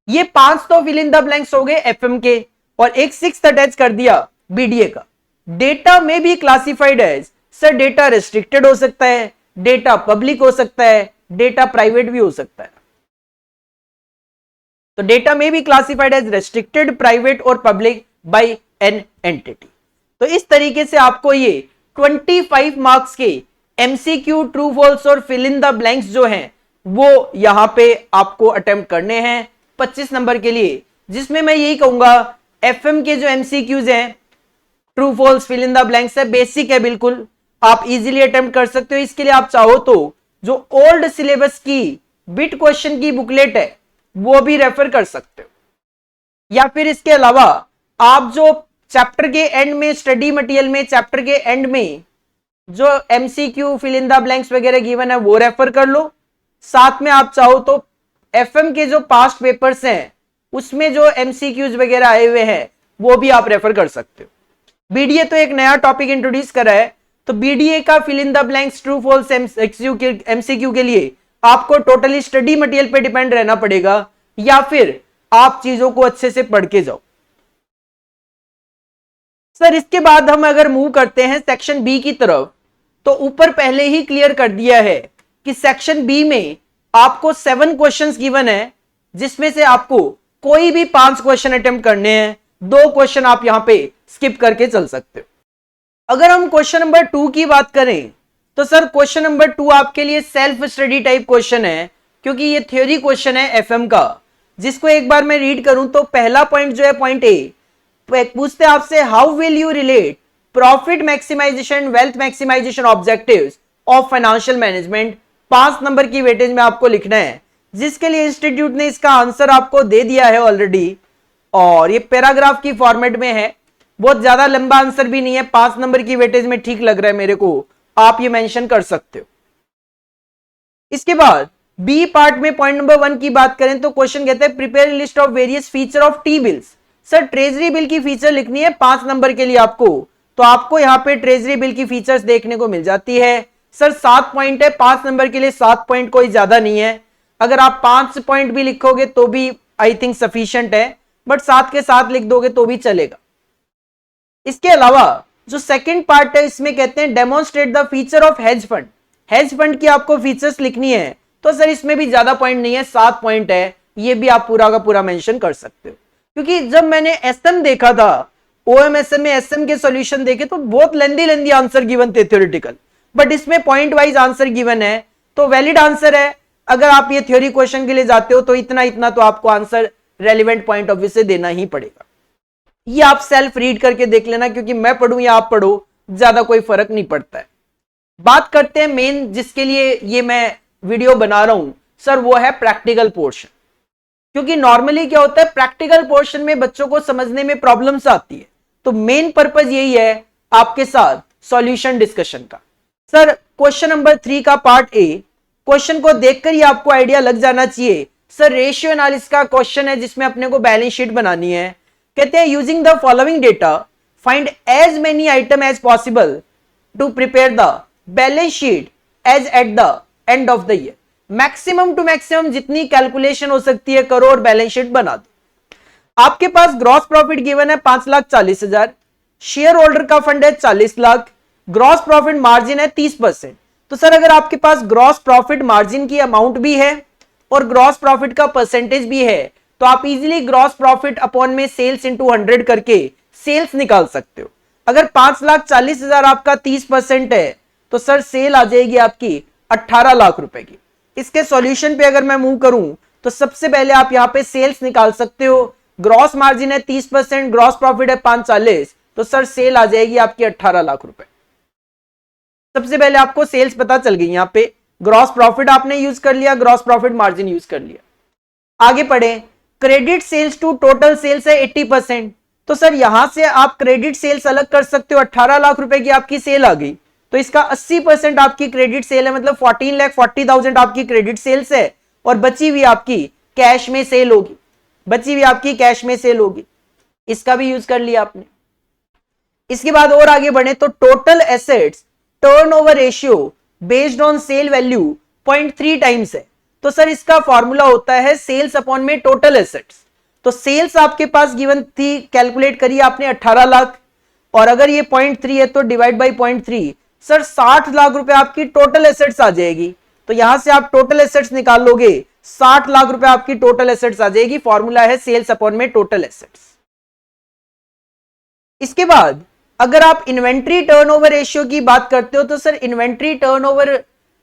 ये 5 तो फिल इन द ब्लैंक्स हो गए एफएम के, और एक 6th अटैच कर दिया बीडीए का। डेटा में भी classified as, sir data restricted हो सकता है, डेटा पब्लिक हो सकता है, डेटा प्राइवेट भी हो सकता है। तो डेटा में भी क्लासिफाइड एज रेस्ट्रिक्टेड, प्राइवेट और पब्लिक बाय एन एंटिटी। तो इस तरीके से आपको ये 25 मार्क्स के एमसीक्यू ट्रू फॉल्स और फिल इन द ब्लैंक्स जो हैं वो यहां पे आपको अटेम्प्ट करने हैं 25 नंबर के लिए, जिसमें मैं यही कहूंगा एफएम के जो एमसीक्यूज हैं true false fill in the blanks है, बेसिक है बिल्कुल, आप इजीली अटेम्प्ट कर सकते हो। इसके लिए आप चाहो तो जो ओल्ड सिलेबस की बिट क्वेश्चन की बुकलेट है वो भी रेफर कर सकते हो, या फिर इसके अलावा आप जो चैप्टर के एंड में स्टडी मटेरियल में चैप्टर के एंड में जो MCQ fill in the blanks वगैरह गिवन है वो रेफर कर लो। साथ में आप चाहो तो एफएम के जो पास्ट पेपर्स हैं उसमें जो एमसीक्यूज वगैरह आए हुए हैं वो भी आप रेफर कर सकते हो। बीडीए तो एक नया टॉपिक इंट्रोड्यूस करा है, तो बीडीए का fill in the blanks true false MCQ के लिए आपको टोटली स्टडी मटेरियल पे डिपेंड रहना पड़ेगा, या फिर आप चीजों को अच्छे से पढ़ के जाओ। सर इसके बाद हम अगर मूव करते हैं सेक्शन बी की तरफ, तो ऊपर पहले ही क्लियर कर दिया है कि सेक्शन बी में आपको 7 क्वेश्चंस गिवन है, जिसमें से आपको कोई भी 5 क्वेश्चन अटेम्प्ट करने हैं, 2 क्वेश्चन आप यहां पे स्किप करके चल सकते हो। अगर हम क्वेश्चन नंबर 2 की बात करें तो सर क्वेश्चन नंबर 2 आपके लिए सेल्फ स्टडी टाइप क्वेश्चन है, क्योंकि ये थ्योरी क्वेश्चन है एफएम का, जिसको एक बार मैं रीड करूं तो पहला पॉइंट जो है पॉइंट ए पूछते हैं आपसे, how will you relate profit maximisation, wealth maximisation objectives of financial management 5 number की वेटेज में आपको लिखना है, जिसके लिए इंस्टीट्यूट ने इसका आंसर आपको दे दिया है ऑलरेडी, और ये पैराग्राफ की फॉर्मेट में है, बहुत ज्यादा लंबा आंसर भी नहीं है, 5 नंबर की वेटेज में ठीक लग रहा है मेरे को, आप ये मेंशन कर सकते हो। इसके बाद बी पार्ट में पॉइंट नंबर 1 की बात करें तो क्वेश्चन कहते हैं prepare list of various feature of T bills. Sir treasury bill की फीचर लिखनी है 5 नंबर के लिए आपको, तो आपको यहाँ पे ट्रेजरी बिल की फीचर्स देखने को मिल जाती है। सर 7 पॉइंट है, 5 नंबर के लिए 7 पॉइंट कोई ज्यादा नहीं है, अगर आप 5 पॉइंट भी लिखोगे तो भी आई थिंक सफिशिएंट है, बट 7 के साथ लिख दोगे तो भी चलेगा। इसके अलावा जो सेकंड पार्ट है इसमें कहते हैं demonstrate the feature of hedge fund. Hedge fund की आपको फीचर्स लिखनी है, तो सर इसमें भी ज्यादा पॉइंट नहीं है, 7 पॉइंट है, ये भी आप पूरा का पूरा मेंशन कर सकते हो। क्योंकि जब मैंने एसएम देखा था, ओएमएसएम में एसएम के सॉल्यूशन देखे तो बहुत लेंदी आंसर गिवन थे थ्योरेटिकल, बट इसमें पॉइंट वाइज आंसर गिवन है, तो वैलिड आंसर है। अगर आप ये थ्योरी क्वेश्चन के लिए जाते हो तो इतना तो आपको answer relevant point of view से देना ही पड़ेगा। ये आप सेल्फ रीड करके देख लेना, क्योंकि मैं पढ़ूं या आप पढ़ो ज्यादा कोई फर्क नहीं पड़ता है। बात करते हैं मेन जिसके लिए ये मैं वीडियो बना रहा हूं सर, वो है प्रैक्टिकल पोर्शन। क्योंकि नॉर्मली क्या होता है, प्रैक्टिकल पोर्शन में बच्चों को समझने में प्रॉब्लम्स आती है, तो मेन पर्पस यही है आपके साथ सॉल्यूशन डिस्कशन का। सर क्वेश्चन नंबर 3 का पार्ट ए, क्वेश्चन को देखकर ही आपको आइडिया लग जाना चाहिए। सर रेशियो एनालिसिस का क्वेश्चन है जिसमें अपने को बैलेंस शीट बनानी है। कहते हैं using the following data find as many item as possible to prepare the balance sheet as at the end of the year. Maximum to maximum जितनी कैलकुलेशन हो सकती है करो और बैलेंस शीट बना दो। आपके पास ग्रॉस प्रॉफिट गिवन है 5,40,000, शेयर होल्डर का फंड है 40 लाख, ग्रॉस प्रॉफिट मार्जिन है 30%। तो सर अगर आपके पास ग्रॉस प्रॉफिट मार्जिन की अमाउंट भी है और ग्रॉस प्रॉफिट का परसेंटेज भी है, तो आप इजीली ग्रॉस प्रॉफिट अपॉन में सेल्स इंटू 100 करके सेल्स निकाल सकते हो। अगर 5,40,000 आपका 30% है, तो सर सेल आ जाएगी आपकी 18 लाख रुपए की। इसके सॉल्यूशन पे अगर मैं मूव करूं तो सबसे पहले आप यहां पे सेल्स निकाल सकते हो। ग्रॉस मार्जिन है 30%, ग्रॉस प्रॉफिट है 5,40, तो सर सेल आ जाएगी आपकी 18 लाख रुपए। सबसे पहले आपको सेल्स पता चल गई, यहां पे ग्रॉस प्रॉफिट आपने यूज कर लिया, ग्रॉस प्रॉफिट मार्जिन यूज कर लिया। आगे पढ़े, credit sales to total sales है 80%, तो सर यहां से आप क्रेडिट सेल्स अलग कर सकते हो। 18 लाख रुपए की आपकी सेल आ गई, तो इसका 80% आपकी क्रेडिट सेल है, मतलब 14,40,000 आपकी क्रेडिट सेल्स है, और बची हुई आपकी कैश में सेल होगी, बची हुई आपकी कैश में सेल होगी। इसका भी यूज कर लिया आपने। इसके बाद और आगे बढ़े तो total assets turnover ratio based on sale value 0.3 times है, तो सर इसका फॉर्मूला होता है सेल्स अपॉन में टोटल एसेट्स। तो सेल्स आपके पास गिवन थी, कैलकुलेट करिए आपने 18 लाख, और अगर ये 0.3 है तो डिवाइड बाई 0.3, सर 60 लाख रुपए आपकी टोटल एसेट्स आ जाएगी। तो यहां से आप टोटल एसेट्स निकाल लोगे, 60 लाख रुपए आपकी टोटल एसेट्स आ जाएगी। फॉर्मूला है सेल्स अपॉन में टोटल एसेट्स। इसके बाद अगर आप इन्वेंट्री टर्नओवर रेशियो की बात करते हो, तो सर इन्वेंट्री टर्नओवर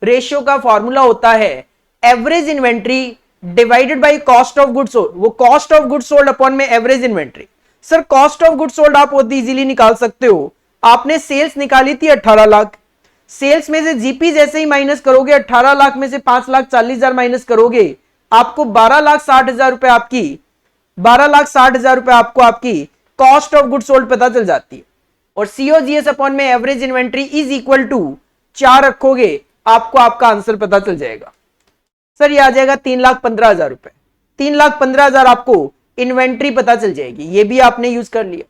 रेशियो का फॉर्मूला होता है average inventory divided by cost of goods sold. वो cost of goods sold upon में average inventory. Sir cost of goods sold आप बहुत इजीली निकाल सकते हो। आपने सेल्स निकाली थी 18 लाख, सेल्स में से जीपी जैसे ही माइनस करोगे, 18 लाख में से 5,40,000 माइनस करोगे, आपको 12,60,000 रुपए आपकी 12,60,000 रुपए आपको आपकी कॉस्ट ऑफ गुड्स सोल्ड पता चल जाती है। और सीओजीएस अपॉन में average inventory is equal to 4 रखोगे, आपको आपका आंसर पता चल जाएगा। सर ये आ जाएगा 3,15,000 रुपए। 3,15,000 आपको इन्वेंट्री पता चल जाएगी, ये भी आपने यूज कर लिया।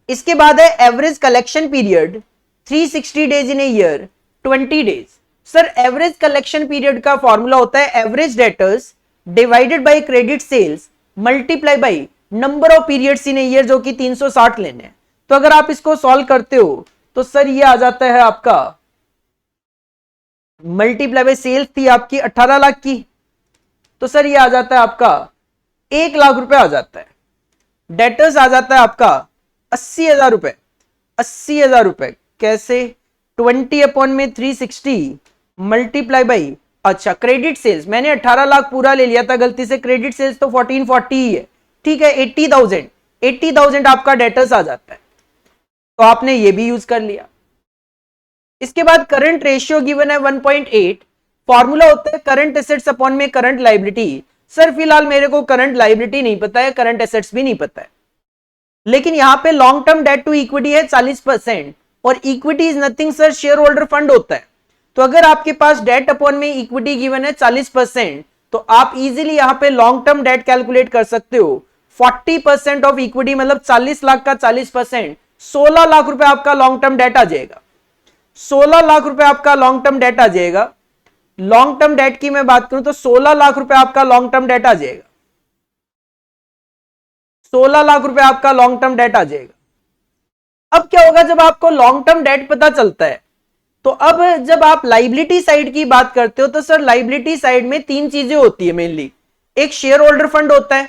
इसके बाद है average collection period 360 days in a year 20 days. Sir average collection period का फॉर्मूला होता है average debtors divided by credit sales multiply by number of periods in a year, जो कि 360 लेने हैं। तो अगर आप इसको सॉल्व करते हो तो सर ये आ जाता है आपका मल्टीप्लाई बाय सेल्स थी आपकी 18 लाख की, तो सर ये आ जाता है आपका 1 लाख रुपए आ जाता है। डेटर्स आ जाता है आपका 80,000 रुपए। 80,000 रुपए कैसे, 20 अपॉन में 360 मल्टीप्लाई बाई, अच्छा क्रेडिट सेल्स मैंने 18 लाख पूरा ले लिया था गलती से, क्रेडिट सेल्स तो 1440 ही है, ठीक है 80,000 आपका डेटर्स आ जाता है। तो आपने ये भी यूज कर लिया। इसके बाद करंट रेशियो गिवन है 1.8, फॉर्मूला होता है करंट एसेट्स अपॉन में करंट लायबिलिटी। सर फिलहाल मेरे को करंट लायबिलिटी नहीं पता है, करंट एसेट्स भी नहीं पता है, लेकिन यहां पे long term debt to equity है 40% और equity is nothing sir, shareholder fund होता है। तो अगर आपके पास डेट अपॉन में इक्विटी गिवन है 40%, तो आप इजीली यहां पे लॉन्ग टर्म डेट कैलकुलेट कर सकते हो। 40% ऑफ इक्विटी मतलब 40 लाख का 40%, 16 लाख रुपए आपका लॉन्ग टर्म डेट आ जाएगा। 16 लाख रुपए आपका लॉन्ग टर्म डेट आ जाएगा। लॉन्ग टर्म डेट की मैं बात करूं तो 16 लाख रुपए आपका लॉन्ग टर्म डेट आ जाएगा। 16 लाख रुपए आपका लॉन्ग टर्म डेट आ जाएगा। अब क्या होगा जब आपको लॉन्ग टर्म डेट पता चलता है, तो अब जब आप लाइबिलिटी साइड की बात करते हो तो सर लाइबिलिटी साइड में तीन चीजें होती है मेनली। एक शेयर होल्डर फंड होता है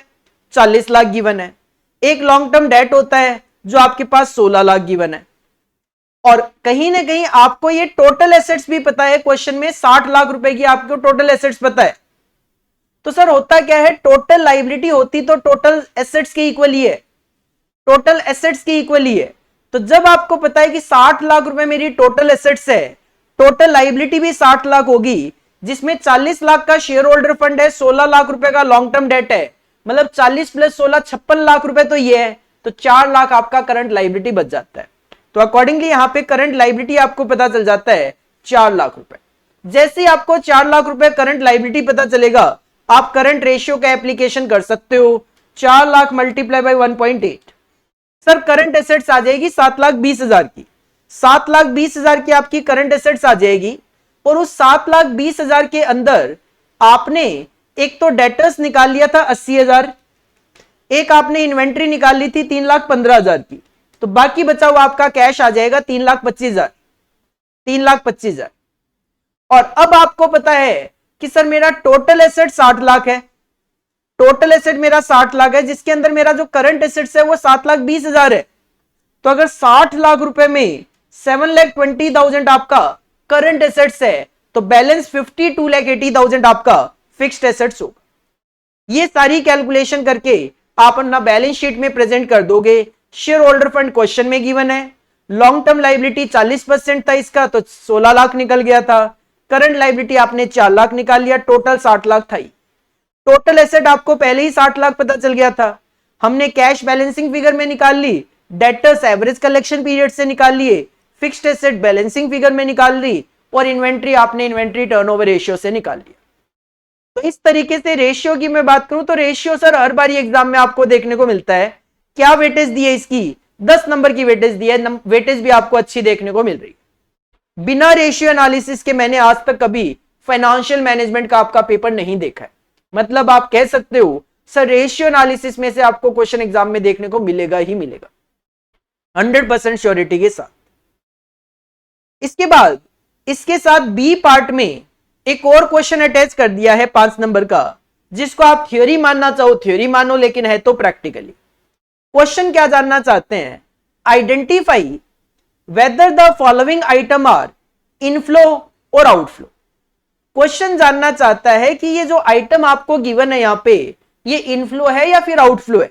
40 लाख गिवन है, एक लॉन्ग टर्म डेट होता है जो आपके पास 16 लाख गिवन है, और कहीं ना कहीं आपको ये टोटल एसेट्स भी पता है। क्वेश्चन में 60 लाख रुपए की आपको टोटल एसेट्स पता है। तो सर होता क्या है, टोटल लाइबिलिटी होती तो टोटल एसेट्स के इक्वल ही है, टोटल एसेट्स के इक्वल ही है। तो जब आपको पता है कि 60 लाख रुपए मेरी टोटल एसेट्स है, टोटल लाइबिलिटी भी 60 लाख होगी, जिसमें 40 लाख का शेयर होल्डर फंड है, 16 लाख रुपए का लॉन्ग टर्म डेट है, मतलब 40 प्लस 16 56 लाख रुपए तो ये है, तो 4 लाख आपका करंट लाइबिलिटी बच जाता है। तो अकॉर्डिंगली यहां पे करंट लाइबिलिटी आपको पता चल जाता है 4 लाख रुपए। जैसे ही आपको 4 लाख रुपए करंट लाइबिलिटी पता चलेगा, आप करंट रेशियो का एप्लीकेशन कर सकते हो। 4 lakh multiply by 1.8, sir current assets आ जाएगी 7,20,000 की। 7,20,000 की आपकी करंट एसेट्स आ जाएगी, और उस 7,20,000 के अंदर आपने एक तो डेटर्स निकाल लिया था 80,000, एक आपने इन्वेंट्री निकाल ली थी 3,15,000 की, तो बाकी बचा हुआ आपका कैश आ जाएगा 3,25,000, 3,25,000। और अब आपको पता है कि सर मेरा टोटल एसेट 60 लाख है, टोटल एसेट मेरा 60 लाख है, जिसके अंदर मेरा जो करंट एसेट्स है वो 7,20,000 है। तो अगर 60 लाख रुपए में 7,20,000 आपका करंट एसेट्स है, तो बैलेंस 52,80,000 आपका फिक्स्ड एसेट्स होगा। ये सारी कैलकुलेशन करके आप अपना बैलेंस शीट में प्रेजेंट कर दोगे। शेयर होल्डर फंड क्वेश्चन में गिवन है, लॉन्ग टर्म लाइबिलिटी 40% था इसका, तो 16 लाख निकल गया था। करंट लाइबिलिटी आपने 4 लाख निकाल लिया, टोटल 60 लाख था। टोटल एसेट आपको पहले ही 60 लाख पता चल गया था। हमने कैश बैलेंसिंग फिगर में निकाल ली, डेटर्स एवरेज कलेक्शन पीरियड से निकाल लिए, फिक्स्ड एसेट बैलेंसिंग फिगर में निकाल ली, और इन्वेंट्री आपने इन्वेंट्री टर्नओवर रेशियो से निकाल लिया। तो इस तरीके से रेशियो की मैं बात करूं तो रेशियो सर हर बार एग्जाम में आपको देखने को मिलता है। क्या वेटेज दी है इसकी, 10 नंबर की वेटेज दी है, वेटेज भी आपको अच्छी देखने को मिल रही है। बिना रेशियो एनालिसिस के मैंने आज तक कभी फाइनेंशियल मैनेजमेंट का आपका पेपर नहीं देखा है। मतलब आप कह सकते हो सर रेशियो एनालिसिस में से आपको क्वेश्चन एग्जाम में देखने को मिलेगा ही मिलेगा 100% श्योरिटी के साथ। इसके बाद इसके साथ बी पार्ट में एक और क्वेश्चन अटैच कर दिया है 5 नंबर का, जिसको आप थ्योरी मानना चाहो थ्योरी मानो, लेकिन है तो प्रैक्टिकली। क्वेश्चन क्या जानना चाहते हैं, identify whether the following item are inflow और आउटफ्लो। क्वेश्चन जानना चाहता है कि ये जो आइटम आपको गिवन है यहां पे, ये इनफ्लो है या फिर आउटफ्लो है,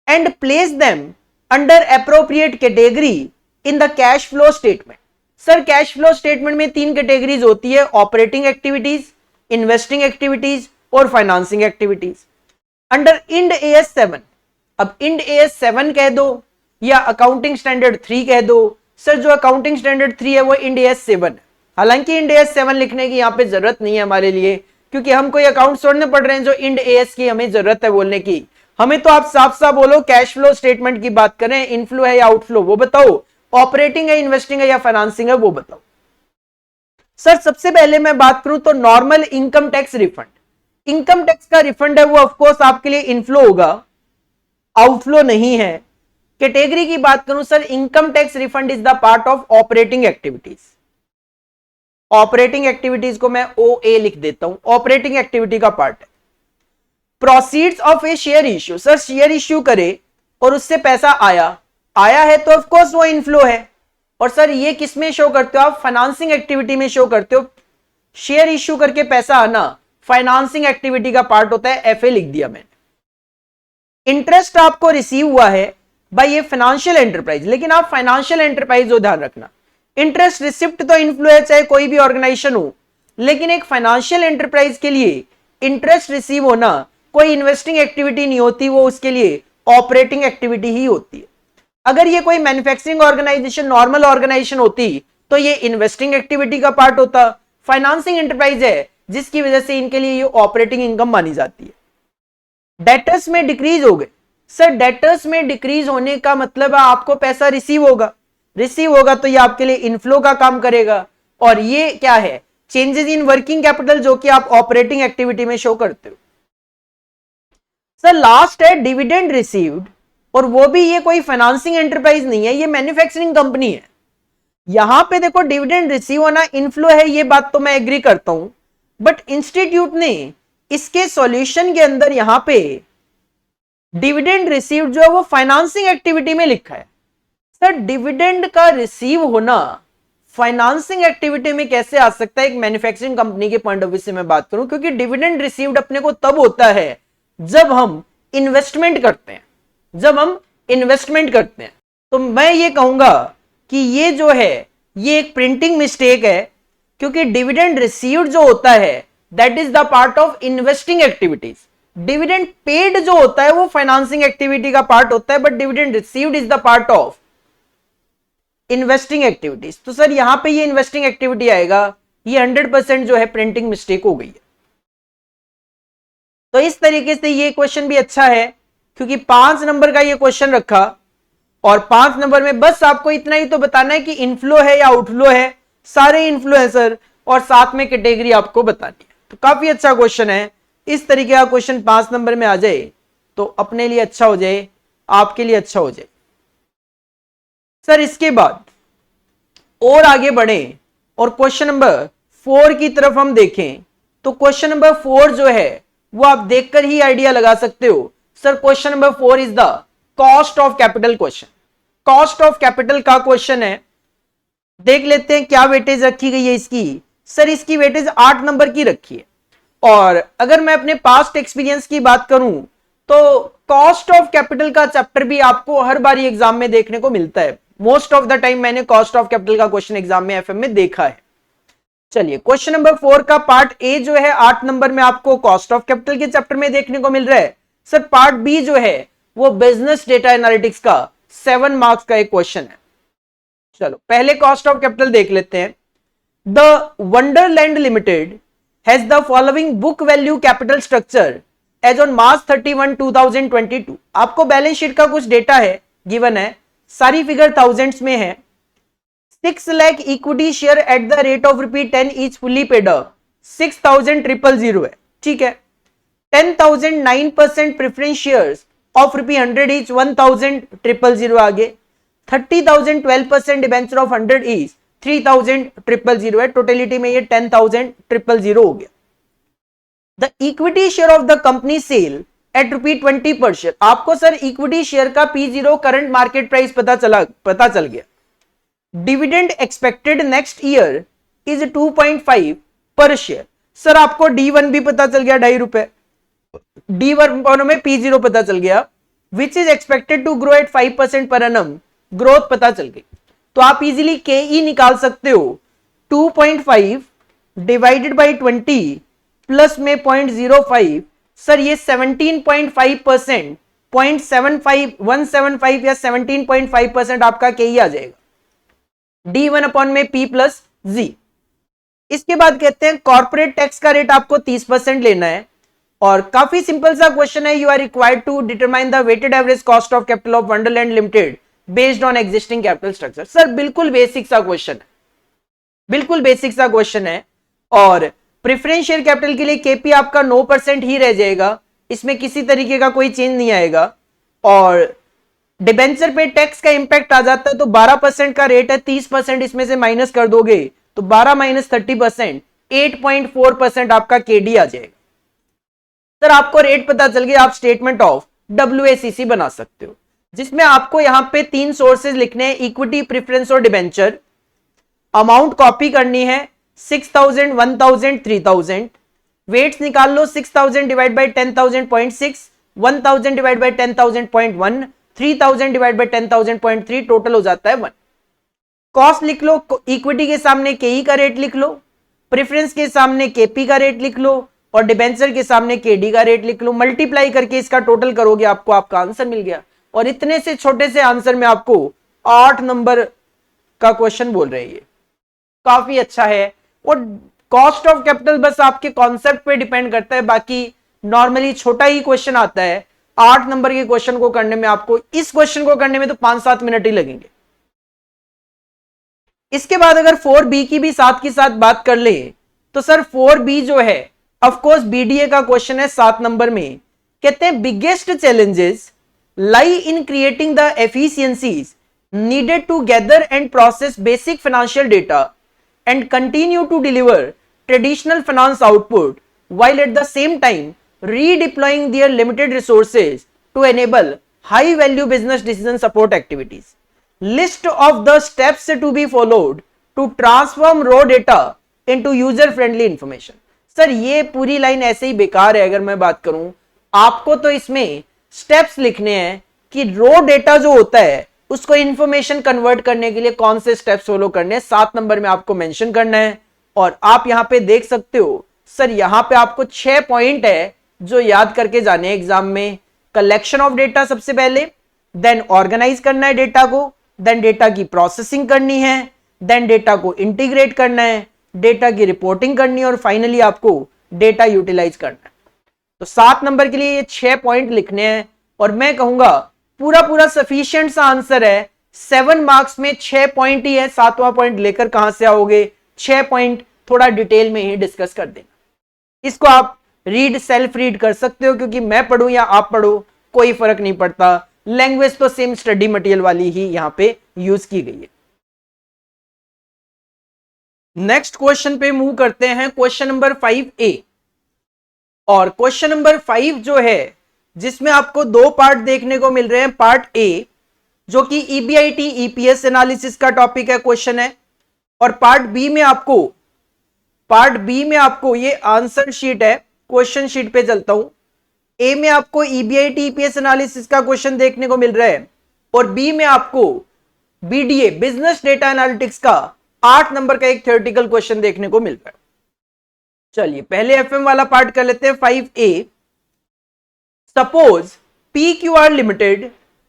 and place them under appropriate category in the cash flow statement. Sir cash flow statement में 3 कैटेगरीज होती है, ऑपरेटिंग एक्टिविटीज, इन्वेस्टिंग एक्टिविटीज और financing activities, under Ind AS 7। अब इंड AS 7 कह दो या अकाउंटिंग स्टैंडर्ड 3 कह दो। सर जो अकाउंटिंग स्टैंडर्ड 3 है वो इंड AS 7 है। हालांकि इंड AS 7 लिखने की यहां पे जरूरत नहीं है हमारे लिए, क्योंकि हम कोई अकाउंट छोड़ने पड़ रहे हैं जो इंड AS की हमें जरूरत है बोलने की। हमें तो आप साफ साफ बोलो कैश फ्लो स्टेटमेंट की बात करें, इनफ्लो है या आउटफ्लो वो बताओ, ऑपरेटिंग है, इन्वेस्टिंग है या फाइनेंसिंग है वो बताओ। सर सबसे पहले मैं बात करूं तो normal income tax refund, income tax का रिफंड है वो ऑफकोर्स आपके लिए इनफ्लो होगा, आउटफ्लो नहीं है। कैटेगरी की बात करूं sir, income tax refund is the part of operating activities. Operating activities को मैं OA लिख देता हूं, ऑपरेटिंग एक्टिविटी का पार्ट है। Proceeds of A share issue, sir share issue करे और उससे पैसा आया है तो ऑफ कोर्स वो इनफ्लो है। और सर ये किस में शो करते हो आप, फाइनेंसिंग एक्टिविटी में शो करते हो। शेयर इश्यू करके पैसा आना फाइनेंसिंग एक्टिविटी का पार्ट होता है, FA लिख दिया मैंने। इंटरेस्ट आपको रिसीव हुआ है भाई ये फाइनेंशियल एंटरप्राइज, लेकिन आप फाइनेंशियल एंटरप्राइज हो ध्यान रखना। इंटरेस्ट रिसिप्ट तो इन्फ्लो है चाहे कोई भी ऑर्गेनाइजेशन हो, लेकिन एक फाइनेंशियल एंटरप्राइज के लिए इंटरेस्ट रिसीव होना कोई इन्वेस्टिंग एक्टिविटी नहीं होती, वो उसके लिए ऑपरेटिंग एक्टिविटी ही होती है। अगर ये कोई मैन्युफैक्चरिंग ऑर्गेनाइजेशन, नॉर्मल ऑर्गेनाइजेशन होती तो ये इन्वेस्टिंग एक्टिविटी का पार्ट होता। फाइनेंसिंग एंटरप्राइज है जिसकी वजह से इनके लिए ये ऑपरेटिंग इनकम मानी जाती है। डेटर्स में डिक्रीज हो गए, सर डेटर्स में डिक्रीज होने का मतलब है आपको पैसा रिसीव होगा, रिसीव होगा तो ये आपके लिए इनफ्लो का काम करेगा, और ये क्या है, चेंजेस इन वर्किंग कैपिटल, जो कि आप ऑपरेटिंग एक्टिविटी में शो करते हो। सर लास्ट है डिविडेंड रिसीव्ड, और वो भी ये कोई फाइनेंसिंग एंटरप्राइज नहीं है, ये मैन्युफैक्चरिंग कंपनी है। यहां पे देखो डिविडेंड रिसीव होना इनफ्लो है, ये बात तो मैं एग्री करता हूं, बट इंस्टीट्यूट ने इसके सॉल्यूशन के अंदर यहां पे डिविडेंड रिसीव्ड जो है वो फाइनेंसिंग एक्टिविटी में लिखा है। सर डिविडेंड का रिसीव होना फाइनेंसिंग एक्टिविटी में कैसे आ सकता है एक मैन्युफैक्चरिंग कंपनी के पॉइंट ऑफ व्यू से मैं बात करूं, क्योंकि डिविडेंड रिसीव्ड अपने को तब होता है जब हम इन्वेस्टमेंट करते हैं, जब हम इन्वेस्टमेंट करते हैं। तो मैं ये कहूंगा कि ये जो है ये एक प्रिंटिंग मिस्टेक है, क्योंकि डिविडेंड रिसीव्ड जो होता है that is the part of investing activities. Dividend paid जो होता है वो फाइनेंसिंग एक्टिविटी का पार्ट होता है, but dividend received is the part of investing activities. तो सर यहां पे ये इन्वेस्टिंग एक्टिविटी आएगा, ये 100% जो है प्रिंटिंग मिस्टेक हो गई है। तो इस तरीके से ये क्वेश्चन भी अच्छा है, क्योंकि 5 नंबर का ये क्वेश्चन रखा, और 5 नंबर में बस आपको इतना ही तो बताना है कि इनफ्लो है या आउटफ्लो है, सारे इनफ्लो है सर, और साथ में कैटेगरी आपको बतानी है। तो काफी अच्छा क्वेश्चन है। इस तरीके का क्वेश्चन 5 नंबर में आ जाए तो अपने लिए अच्छा हो जाए, आपके लिए अच्छा हो जाए। सर इसके बाद और आगे बढ़े और क्वेश्चन नंबर 4 की तरफ हम देखें, तो क्वेश्चन नंबर 4 जो है वो आप देखकर ही आइडिया लगा सकते हो। Sir question number 4 is the cost of capital question. Cost of capital का क्वेश्चन है, देख लेते हैं क्या वेटेज रखी गई है इसकी। सर इसकी वेटेज 8 नंबर की रखी है, और अगर मैं अपने पास्ट एक्सपीरियंस की बात करूं तो कॉस्ट ऑफ कैपिटल का चैप्टर भी आपको हर बारी एग्जाम में देखने को मिलता है। मोस्ट ऑफ द टाइम मैंने कॉस्ट ऑफ कैपिटल का क्वेश्चन एग्जाम में एफएम में देखा है। चलिए क्वेश्चन नंबर 4 का पार्ट ए जो है 8 नंबर में आपको कॉस्ट ऑफ कैपिटल के चैप्टर में देखने को मिल रहा है। सर पार्ट बी जो है वो बिजनेस डेटा एनालिटिक्स का 7 मार्क्स का एक क्वेश्चन है। चलो पहले कॉस्ट ऑफ कैपिटल देख लेते हैं। The Wonderland limited has the following book value capital structure as on March 31, 2022। आपको बैलेंस शीट का कुछ डेटा है, गिवन है, सारी फिगर थाउजेंड्स में है। 6 lakh equity share at the rate of ₹10 each fully paid up, 6,000 है, ठीक है। 10,000 9% प्रेफरेंस शेयर्स ऑफ ₹100 ईच, 1,000 आगे। 30,000 12% डिबेंचर ऑफ 100 ईच, 3,000 है। टोटलिटी में ये 10,000 हो गया। The equity share of the company sell at ₹20 per share. आपको सर इक्विटी शेयर का P0 करंट मार्केट प्राइस पता चल गया। Dividend expected next year is 2.5 पर शेयर। सर आपको D1 भी पता चल गया, ₹2.5। D1 में P0 पता चल गया, which is expected to grow at 5% per annum, growth पता चल गई। तो आप इजीली KE निकाल सकते हो। 2.5 डिवाइडेड बाई 20 प्लस में 0.05, सर ये 17.5%, 175 या 17.5% आपका KE आ जाएगा। D1 अपॉन में P प्लस Z। इसके बाद कहते हैं कॉर्पोरेट टैक्स का रेट आपको 30% लेना है, और काफी सिंपल सा क्वेश्चन है। You are required to determine the weighted average cost of capital of Wonderland limited based on existing capital structure. Sir बिल्कुल बेसिक सा क्वेश्चन है, बिल्कुल बेसिक सा क्वेश्चन है। और प्रेफरेंस शेयर कैपिटल के लिए KP आपका 9% ही रह जाएगा, इसमें किसी तरीके का कोई चेंज नहीं आएगा। और डिबेंचर पे टैक्स का इंपैक्ट आ जाता है, तो 12% का रेट है, 30% इसमें से माइनस कर दोगे तो 12 - 30%, 8.4% आपका KD आ जाएगा। सर आपको रेट पता चल गया, आप स्टेटमेंट ऑफ WACC बना सकते हो, जिसमें आपको यहां पे 3 सोर्सेज लिखने हैं, इक्विटी, प्रेफरेंस और डिबेंचर। अमाउंट कॉपी करनी है 6,000, 1,000, 3,000। वेट्स निकाल लो, 6,000 divide by 10,000 0.6, 1,000 divide by 10,000 0.1, 3000 divide by 10,000.3 total हो जाता है 1। कॉस्ट लिख लो, इक्विटी के सामने केई का रेट लिख लो, प्रेफरेंस के सामने केपी का रेट लिख लो और डिबेंचर के सामने केडी का रेट लिख लो। मल्टीप्लाई करके इसका टोटल करोगे, आपको आपका आंसर मिल गया। और इतने से छोटे से आंसर में आपको 8 नंबर का क्वेश्चन बोल रहे हैं, काफी अच्छा है। और कॉस्ट ऑफ कैपिटल बस आपके कॉन्सेप्ट पे डिपेंड करता है, बाकी नॉर्मली छोटा ही क्वेश्चन आता है। 8 नंबर के क्वेश्चन को करने में आपको, इस क्वेश्चन को करने में तो 5-7 मिनट ही लगेंगे। इसके बाद अगर 4B की भी साथ की साथ बात कर ले तो सर 4B जो है ऑफ कोर्स बीडीए का क्वेश्चन है 7 नंबर में। कहते हैं biggest challenges lie in creating the efficiencies needed to gather and process basic financial data and continue to deliver traditional finance output while at the same time redeploying their limited resources to enable high value business decision support activities. List of the steps to be followed to transform raw data into user friendly information. Sir ये पूरी line ऐसे ही बेकार है। अगर मैं बात करूं, आपको तो इसमें स्टेप्स लिखने हैं कि रो डेटा जो होता है उसको इंफॉर्मेशन कन्वर्ट करने के लिए कौन से स्टेप्स फॉलो करने हैं, 7 नंबर में आपको मेंशन करना है। और आप यहां पे देख सकते हो सर, यहां पे आपको 6 पॉइंट है जो याद करके जाने हैं एग्जाम में। कलेक्शन ऑफ डेटा सबसे पहले, देन ऑर्गेनाइज करना है डेटा को, देन डेटा की प्रोसेसिंग करनी है, देन डेटा को इंटीग्रेट करना है, डेटा की रिपोर्टिंग करनी है और फाइनली आपको डेटा यूटिलाइज करना है। तो 7 नंबर के लिए ये 6 पॉइंट लिखने हैं और मैं कहूंगा पूरा पूरा सफिशिएंट सा आंसर है। 7 मार्क्स में 6 पॉइंट ही है, 7वां पॉइंट लेकर कहां से आओगे? 6 पॉइंट थोड़ा डिटेल में ही डिस्कस कर देना। इसको आप रीड, सेल्फ रीड कर सकते हो, क्योंकि मैं पढ़ूं या आप पढ़ो कोई फर्क नहीं पड़ता। लैंग्वेज तो सेम स्टडी मटेरियल वाली ही यहां पे यूज की गई है। नेक्स्ट क्वेश्चन पे मूव करते हैं, क्वेश्चन नंबर 5A। और क्वेश्चन नंबर 5 जो है जिसमें आपको 2 पार्ट देखने को मिल रहे हैं। पार्ट ए जो कि ईबीआईटी ईपीएस एनालिसिस का टॉपिक है, क्वेश्चन है, और पार्ट बी में आपको ये आंसर शीट है। क्वेश्चन शीट पे चलता हूं। ए में आपको ईबीआईटी ईपीएस एनालिसिस का क्वेश्चन देखने को मिल रहा है और बी में आपको बीडीए बिजनेस डेटा एनालिटिक्स का 8 नंबर का एक थ्योरेटिकल क्वेश्चन देखने को मिल रहा है। चलिए पहले एफएम वाला पार्ट कर लेते हैं। 5A, suppose PQR Limited,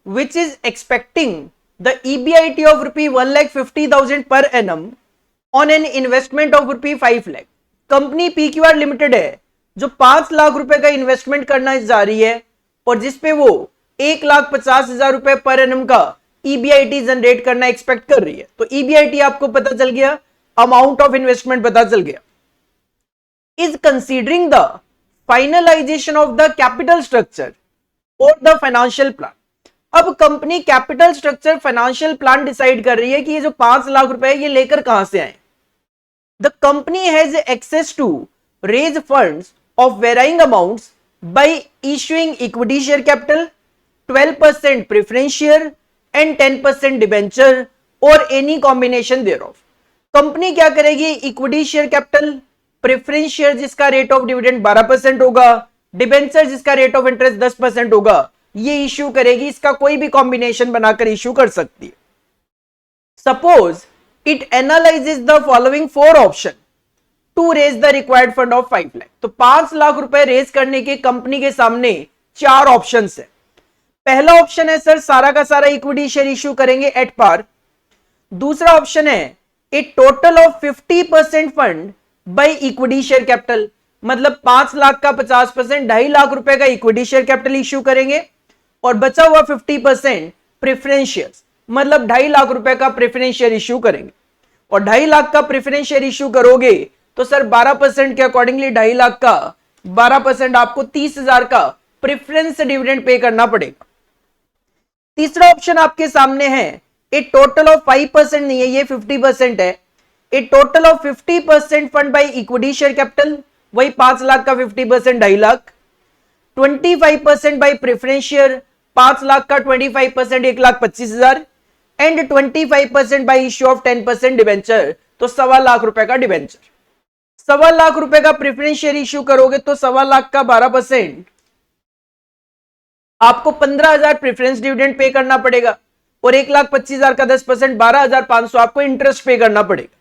which is expecting the EBIT of rupee 1,50,000 per annum on an investment of rupee 5 lakh। Company PQR Limited है जो 5 लाख रुपए का इन्वेस्टमेंट करना जा रही है और जिसपे वो 1,50,000 रुपए पर एनम का EBIT जनरेट करना एक्सपेक्ट कर रही है। तो EBIT आपको पता चल गया, अमाउंट ऑफ इन्वेस्टमेंट पता चल गया। Is considering the finalisation of the capital structure और द फाइनेंशियल प्लान। अब company capital structure, financial plan decide कर रही है कि ये जो 5 लाख रुपए ये लेकर कहां से आए। The company has access to raise funds of varying amounts by issuing equity share capital, 12% preference share and 10% debenture और एनी कॉम्बिनेशन देयरऑफ। कंपनी क्या करेगी? Equity share capital, preference share जिसका रेट ऑफ डिविडेंड 12% होगा, debenture जिसका rate of interest 10% होगा, ये issue करेगी। इसका कोई भी कॉम्बिनेशन बनाकर इश्यू कर सकती है। Suppose it analyses the following 4 option to raise the required fund of 5 lakh. तो 5 लाख रुपए रेज करने के कंपनी के सामने 4 ऑप्शन है। पहला ऑप्शन है सर सारा का सारा इक्विटी शेयर इश्यू करेंगे एट पार। दूसरा ऑप्शन है a total of 50% fund by equity share capital, मतलब 5 लाख का 50%, 2.5 लाख रुपए का इक्विटी शेयर कैपिटल इश्यू करेंगे और बचा हुआ 50% प्रेफरेंस शेयर्स, मतलब 2.5 लाख रुपए का प्रेफरेंस शेयर इश्यू करेंगे। और 2.5 लाख का प्रेफरेंस शेयर इश्यू करोगे तो सर 12% के अकॉर्डिंगली 2.5 लाख का 12% आपको 30,000 का प्रेफरेंस डिविडेंड पे करना पड़ेगा। तीसरा ऑप्शन आपके सामने है ए टोटल ऑफ 5% नहीं है, ये 50% है। A total of 50% fund by equity share capital, वही 5 लाख का 50% 2.5 lakh, 25% by preference share, 5 lakh का 25% 1,25,000 and 25% by issue of 10% debenture, तो 1.25 लाख रुपए का डिबेंचर। 1.25 लाख रुपए का प्रेफरेंस शेयर इश्यू करोगे तो 1.25 लाख का 12% आपको 15,000 प्रेफरेंस डिविडेंड पे करना पड़ेगा और 1,25,000 का 10% 12,500 आपको इंटरेस्ट पे करना पड़ेगा।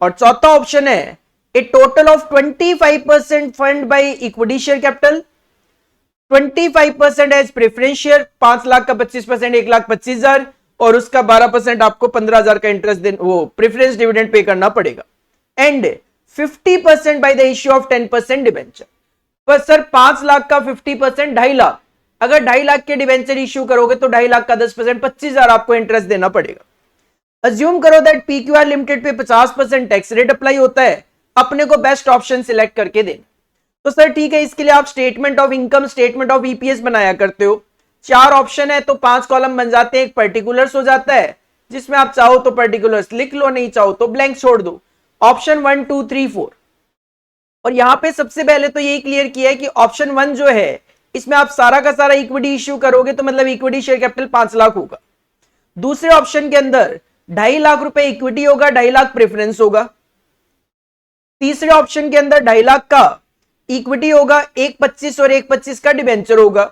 और चौथा ऑप्शन है a total of 25% fund by equity share capital, 25% as preference share, 5 lakh का 25% 1,25,000 और उसका 12% आपको 15,000 का इंटरेस्ट वो प्रेफरेंस डिविडेंड पे करना पड़ेगा। And 50% by the issue of 10% debenture. पर सर 5 लाख का 50% 2.5 लाख, अगर 2.5 लाख के डिबेंचर इश्यू करोगे तो 2.5 लाख का 10% 25,000 आपको इंटरेस्ट देना पड़ेगा। अज्यूम करो दैट पीक्यूआर लिमिटेड पे 50% टैक्स रेट अप्लाई होता है, अपने को बेस्ट ऑप्शन सिलेक्ट करके देना। तो सर ठीक है, इसके लिए आप statement of income, statement of EPS बनाया करते हो। 4 ऑप्शन है तो 5 कॉलम बन जाते हैं, एक पर्टिकुलर्स हो जाता है जिसमें आप चाहो तो पर्टिकुलर्स लिख लो, नहीं चाहो तो ब्लैंक छोड़ दो। ऑप्शन 1 2 3 4। और यहां पे सबसे पहले तो यही क्लियर किया है कि ऑप्शन 1 जो है इसमें आप सारा का सारा इक्विटी इश्यू करोगे तो मतलब इक्विटी शेयर कैपिटल 5 लाख होगा। दूसरे ऑप्शन के अंदर 2.5 लाख रुपए इक्विटी होगा, 2.5 लाख प्रेफरेंस होगा। तीसरे ऑप्शन के अंदर 2.5 लाख का इक्विटी होगा, 1.25 और 1.25 का डिबेंचर होगा।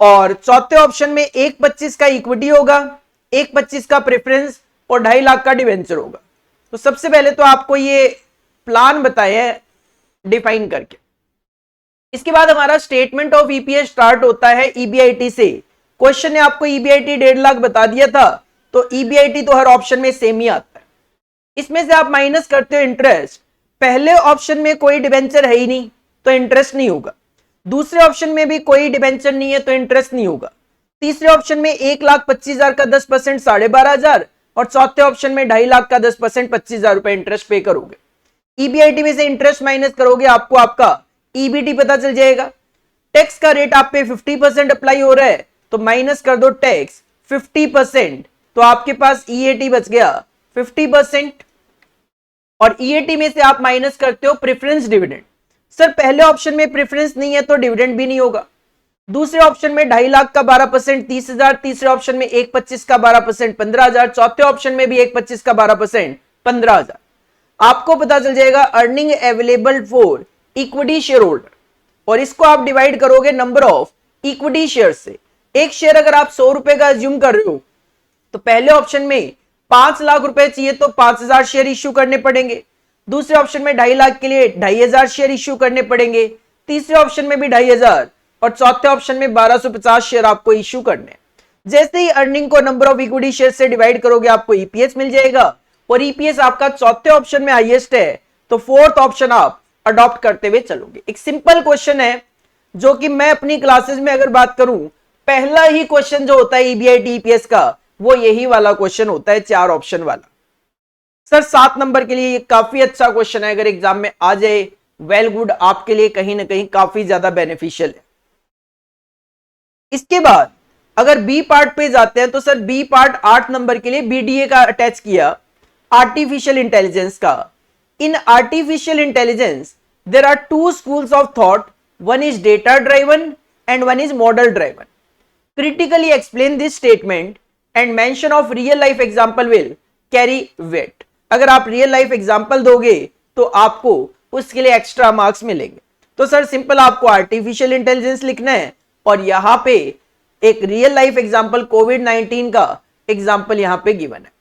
और चौथे ऑप्शन में 1.25 का इक्विटी होगा, 1.25 का प्रेफरेंस और 2.5 लाख का डिबेंचर होगा। तो सबसे पहले तो आपको ये प्लान बताए हैं डिफाइन करके। इसके बाद हमारा स्टेटमेंट ऑफ ईपीएस स्टार्ट होता है ईबीआईटी से। क्वेश्चन ने आपको ईबीआईटी 1.5 लाख बता दिया था, तो ईबीआईटी तो हर ऑप्शन में सेम ही आता है। इसमें से आप माइनस करते हो इंटरेस्ट। पहले ऑप्शन में कोई डिबेंचर है ही नहीं तो इंटरेस्ट नहीं होगा, दूसरे ऑप्शन में भी कोई डिबेंचर नहीं है तो इंटरेस्ट नहीं होगा, तीसरे ऑप्शन में 1,25,000 का 10% 12,500 और चौथे ऑप्शन में 2.5 लाख का 10% 25,000 रुपए इंटरेस्ट पे करोगे। ईबीआईटी में से इंटरेस्ट माइनस करोगे, आपको आपका ईबीटी पता चल जाएगा। टैक्स का रेट आप पे 50% अप्लाई हो रहा है तो माइनस कर दो टैक्स 50%, तो आपके पास ईएटी बच गया 50%। और ईएटी में से आप माइनस करते हो प्रेफरेंस डिविडेंड। सर पहले ऑप्शन में प्रेफरेंस नहीं है तो डिविडेंड भी नहीं होगा। दूसरे ऑप्शन में 2.5 लाख का 12% 30,000, तीसरे ऑप्शन में 1.25 का 12% 15,000, चौथे ऑप्शन में भी 1.25 का 12% 15,000। आपको पता चल जाएगा earning available for equity share holder, और इसको आप डिवाइड करोगे नंबर ऑफ इक्विटी शेयर से। एक शेयर अगर आप 100 रुपए का अज्यूम कर रहे हो तो पहले ऑप्शन में 5 लाख रुपए चाहिए तो 5,000 शेयर इश्यू करने पड़ेंगे, दूसरे ऑप्शन में 2.5 लाख के लिए 2,500 शेयर इश्यू करने पड़ेंगे, तीसरे ऑप्शन में भी 2,500 और चौथे ऑप्शन में 1,250 शेयर आपको इश्यू करने। जैसे ही अर्निंग को नंबर ऑफ इक्विटी शेयर से डिवाइड करोगे आपको ईपीएस मिल जाएगा, और ईपीएस आपका चौथे ऑप्शन में हाईएस्ट है तो फोर्थ ऑप्शन आप अडॉप्ट करते हुए चलोगे। एक सिंपल क्वेश्चन है जो कि मैं अपनी क्लासेस में अगर बात करूं, पहला ही क्वेश्चन जो होता है ईबीआईटी ईपीएस का वो यही वाला क्वेश्चन होता है, 4 ऑप्शन वाला। सर 7 नंबर के लिए ये काफी अच्छा क्वेश्चन है, अगर एग्जाम में आ जाए वेल गुड, आपके लिए कहीं ना कहीं काफी ज्यादा बेनिफिशियल है। इसके बाद अगर बी पार्ट पे जाते हैं तो सर बी पार्ट 8 नंबर के लिए बीडीए का अटैच किया, आर्टिफिशियल इंटेलिजेंस का। In artificial intelligence there are 2 schools of thought, one is data driven and one is model driven. Critically explain this statement and mention of real life example will carry weight. अगर आप real life example दोगे तो आपको उसके लिए extra marks मिलेंगे। तो sir simple आपको आर्टिफिशियल इंटेलिजेंस लिखना है और यहां पे एक रियल लाइफ एग्जाम्पल कोविड-19 का एग्जाम्पल यहां पे गिवन है।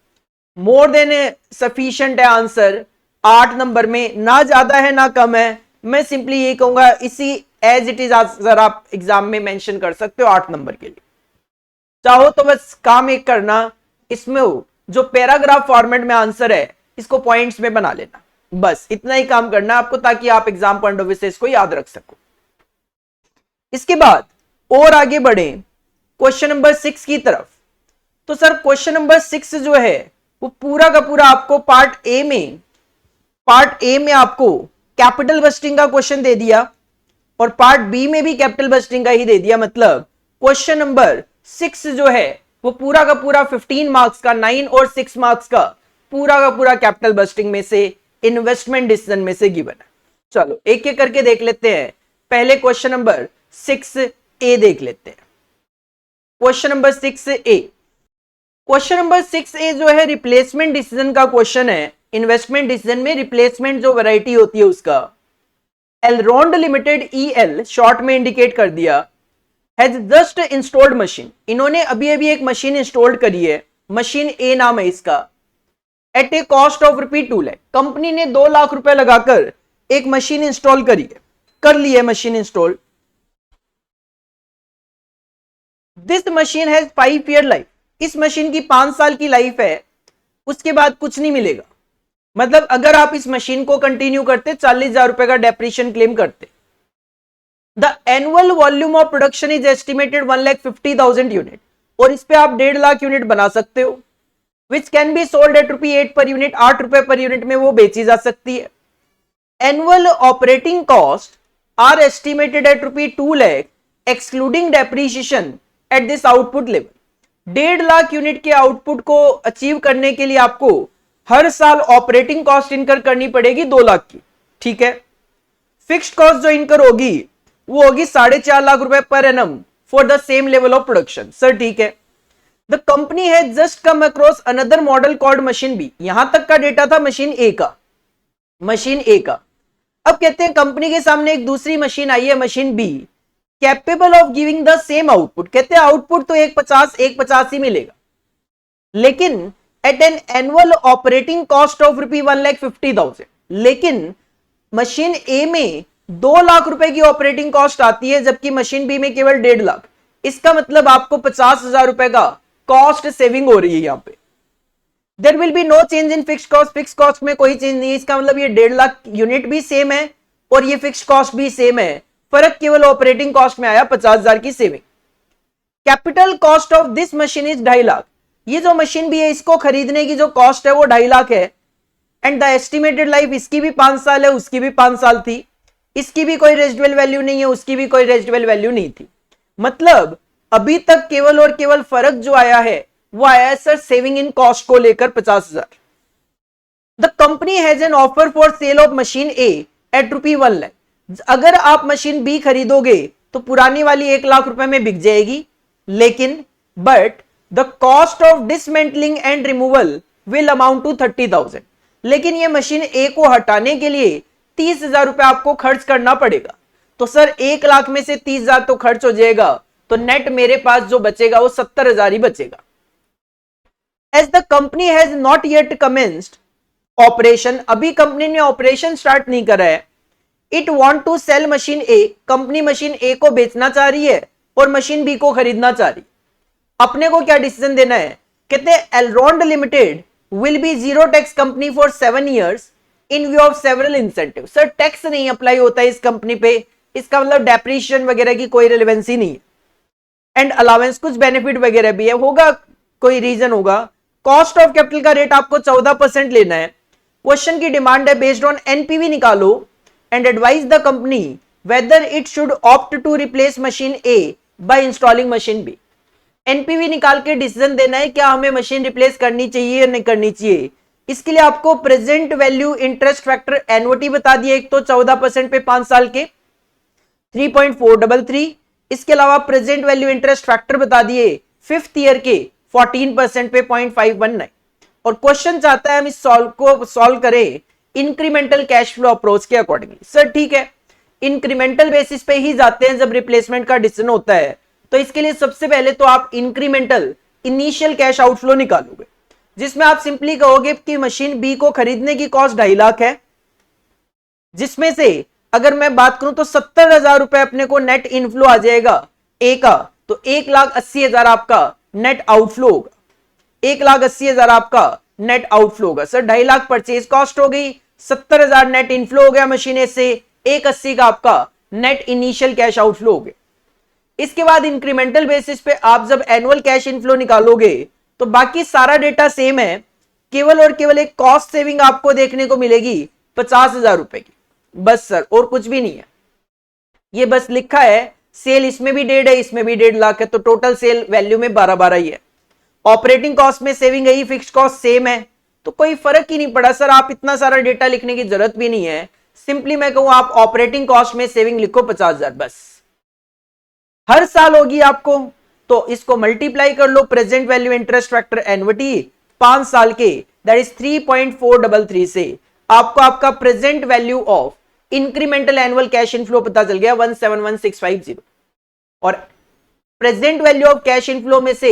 मोर देन सफिशिएंट है आंसर 8 नंबर में, ना ज्यादा है ना कम है। मैं सिंपली ये कहूंगा इसी एज इट इज आंसर आप एग्जाम में मेंशन कर सकते हो 8 नंबर के लिए। चाहो तो बस काम एक करना, इसमें जो पैराग्राफ फॉर्मेट में आंसर है इसको पॉइंट्स में बना लेना, बस इतना ही काम करना आपको, ताकि आप एग्जाम पॉइंट ऑफ व्यू से इसको याद रख सको। इसके बाद और आगे बढ़े क्वेश्चन नंबर 6 की तरफ। तो सर क्वेश्चन नंबर 6 जो है वो पूरा का पूरा आपको पार्ट ए में आपको कैपिटल बस्टिंग का क्वेश्चन दे दिया और पार्ट बी में भी कैपिटल बस्टिंग का ही दे दिया। मतलब क्वेश्चन नंबर 6 जो है वो पूरा का पूरा 15 मार्क्स का, 9 और 6 मार्क्स का पूरा का पूरा कैपिटल बस्टिंग में से, इन्वेस्टमेंट डिसीजन में से गिवन है। चलो एक एक करके देख लेते हैं। पहले क्वेश्चन नंबर 6A देख लेते हैं। Question number 6A, question number 6A जो है रिप्लेसमेंट डिसीजन का क्वेश्चन है। इन्वेस्टमेंट डिसीजन में रिप्लेसमेंट जो वैरायटी होती है उसका एलरोंड लिमिटेड EL शॉर्ट में इंडिकेट कर दिया, हैज जस्ट इंस्टॉल्ड मशीन, इन्होंने अभी अभी एक मशीन इंस्टॉल करी है, मशीन ए नाम है इसका, at a cost of ₹2 lakh. Company ने 2 लाख रुपए लगाकर एक मशीन इंस्टॉल करी है, कर ली है machine install. This machine has 5 year life, इस मशीन की 5 साल की लाइफ है, उसके बाद कुछ नहीं मिलेगा। मतलब अगर आप इस मशीन को कंटिन्यू करते 40,000 रुपए का डेप्रिशिएशन क्लेम करते। The annual volume of production is estimated 1,50,000 unit, और इस पे आप 1.5 लाख यूनिट बना सकते हो, which can be sold at ₹8 per unit, 8 रुपए पर यूनिट में वो बेची जा सकती है। Annual operating cost are estimated at ₹2 lakh excluding depreciation at this output level. 1.5 lakh unit के आउटपुट को अचीव करने के लिए आपको हर साल ऑपरेटिंग कॉस्ट इनकर करनी पड़ेगी 2 लाख की, ठीक है। फिक्स्ड कॉस्ट जो इनकर होगी वो होगी 4.5 लाख रुपए per annum for the same level of production. Sir ठीक है। The company has just come across another model called machine B, यहां तक का डेटा था मशीन ए का, मशीन ए का। अब कहते हैं कंपनी के सामने एक दूसरी मशीन आई है, machine B, capable of giving the same output. कहते हैं आउटपुट तो 150 ही मिलेगा, लेकिन at an annual operating cost of ₹1,50,000। लेकिन मशीन ए में 2 लाख रुपए की ऑपरेटिंग कॉस्ट आती है, जबकि मशीन बी में केवल 1.5 लाख। इसका मतलब आपको 50,000 रुपए का कॉस्ट सेविंग हो रही है यहां पे। There will be no change in fixed cost, fix cost में कोई चेंज नहीं है। इसका मतलब ये 1.5 लाख यूनिट भी सेम है और ये फिक्स्ड कॉस्ट भी सेम है, फर्क केवल ऑपरेटिंग कॉस्ट में आया, 50,000 की saving. Capital cost of this machine is 2.5 lakh. ये जो मशीन भी है इसको खरीदने की जो कॉस्ट है वो 2.5 लाख है। एंड द एस्टिमेटेड लाइफ, इसकी भी 5 साल है, उसकी भी 5 साल थी, इसकी भी कोई रेजिडुअल वैल्यू नहीं है, उसकी भी कोई रेजिडुअल वैल्यू नहीं थी। मतलब अभी तक केवल और केवल फर्क जो आया है वो आया है सर सेविंग इन कॉस्ट को लेकर 50,000। The company has an offer for sale of machine A at ₹1 lakh. अगर आप मशीन बी खरीदोगे तो पुरानी वाली 1 लाख रुपए में बिक जाएगी, लेकिन but the cost of dismantling and removal will amount to 30,000। लेकिन ये मशीन ए को हटाने के लिए 30,000 रुपए आपको खर्च करना पड़ेगा। तो सर 1 लाख में से 30,000 तो खर्च हो जाएगा, तो नेट मेरे पास जो बचेगा वो 70,000 ही बचेगा। As the company has not yet commenced operation, अभी कंपनी ने ऑपरेशन स्टार्ट नहीं करा है। It want to sell machine A, company machine A को बेचना चाह रही है और मशीन बी को खरीदना चाह रही है। अपने को क्या डिसीजन देना है? कहते हैं Elrond limited will be zero tax company for 7 years in view of several incentive. Sir tax नहीं अप्लाई होता है इस कंपनी पे, इसका मतलब डेप्रिसिएशन वगैरह की कोई रिलेवेंसी नहीं है। एंड अलाउंस कुछ बेनिफिट वगैरह भी है, होगा कोई रीजन होगा। कॉस्ट ऑफ कैपिटल का रेट आपको 14% लेना है। क्वेश्चन की डिमांड है बेस्ड ऑन एनपीवी निकालो and advise the company whether it should opt to replace machine A by installing machine B. NPV निकाल के डिसीजन देना है क्या हमें मशीन रिप्लेस करनी चाहिए या नहीं करनी चाहिए। इसके लिए आपको प्रेजेंट वैल्यू इंटरेस्ट फैक्टर एनुअटी बता दिया, एक तो 14% पे 5 साल के 3.433। इसके अलावा प्रेजेंट वैल्यू इंटरेस्ट फैक्टर बता दिए 5th ईयर के 14% पे 0.519। और क्वेश्चन चाहता है हम इस सॉल्व करें इंक्रीमेंटल कैश फ्लो अप्रोच के अकॉर्डिंगली। सर ठीक है, इंक्रीमेंटल बेसिस पे ही जाते हैं जब रिप्लेसमेंट का डिसीजन होता है। तो इसके लिए सबसे पहले तो आप इंक्रीमेंटल इनिशियल कैश आउटफ्लो निकालोगे, जिसमें आप सिंपली कहोगे कि मशीन बी को खरीदने की कॉस्ट 2.5 लाख है, जिसमें से अगर मैं बात करूं तो 70,000 रुपए अपने को नेट इनफ्लो आ जाएगा ए का, तो 1,80,000 आपका नेट आउटफ्लो होगा। 1,80,000 आपका नेट आउटफ्लो होगा। सर 2.5 लाख परचेज कॉस्ट हो गई, 70,000 नेट इनफ्लो हो गया मशीन से, 180 का आपका नेट इनिशियल कैश आउटफ्लो हो गया। इसके बाद इंक्रीमेंटल बेसिस पे आप जब एनुअल कैश इनफ्लो निकालोगे तो बाकी सारा डेटा सेम है, केवल और केवल एक कॉस्ट सेविंग आपको देखने को मिलेगी 50,000 रुपए की, बस सर और कुछ भी नहीं है। ये बस लिखा है सेल इसमें भी 1.5 है, इसमें भी 1.5 लाख है, तो टोटल सेल वैल्यू में 12-12 ही है। ऑपरेटिंग कॉस्ट में सेविंग है, फिक्स्ड कॉस्ट सेम है, तो कोई फर्क ही नहीं पड़ा। सर आप इतना सारा डेटा लिखने की जरूरत भी नहीं है, सिंपली मैं कहूं आप ऑपरेटिंग कॉस्ट में सेविंग लिखो 50,000 बस। हर साल होगी आपको, तो इसको मल्टीप्लाई कर लो present value interest factor annuity 5 साल के, दैट इज 3.433 से आपको आपका present value of incremental annual cash inflow पता चल गया 171,650। और present value of cash inflow में से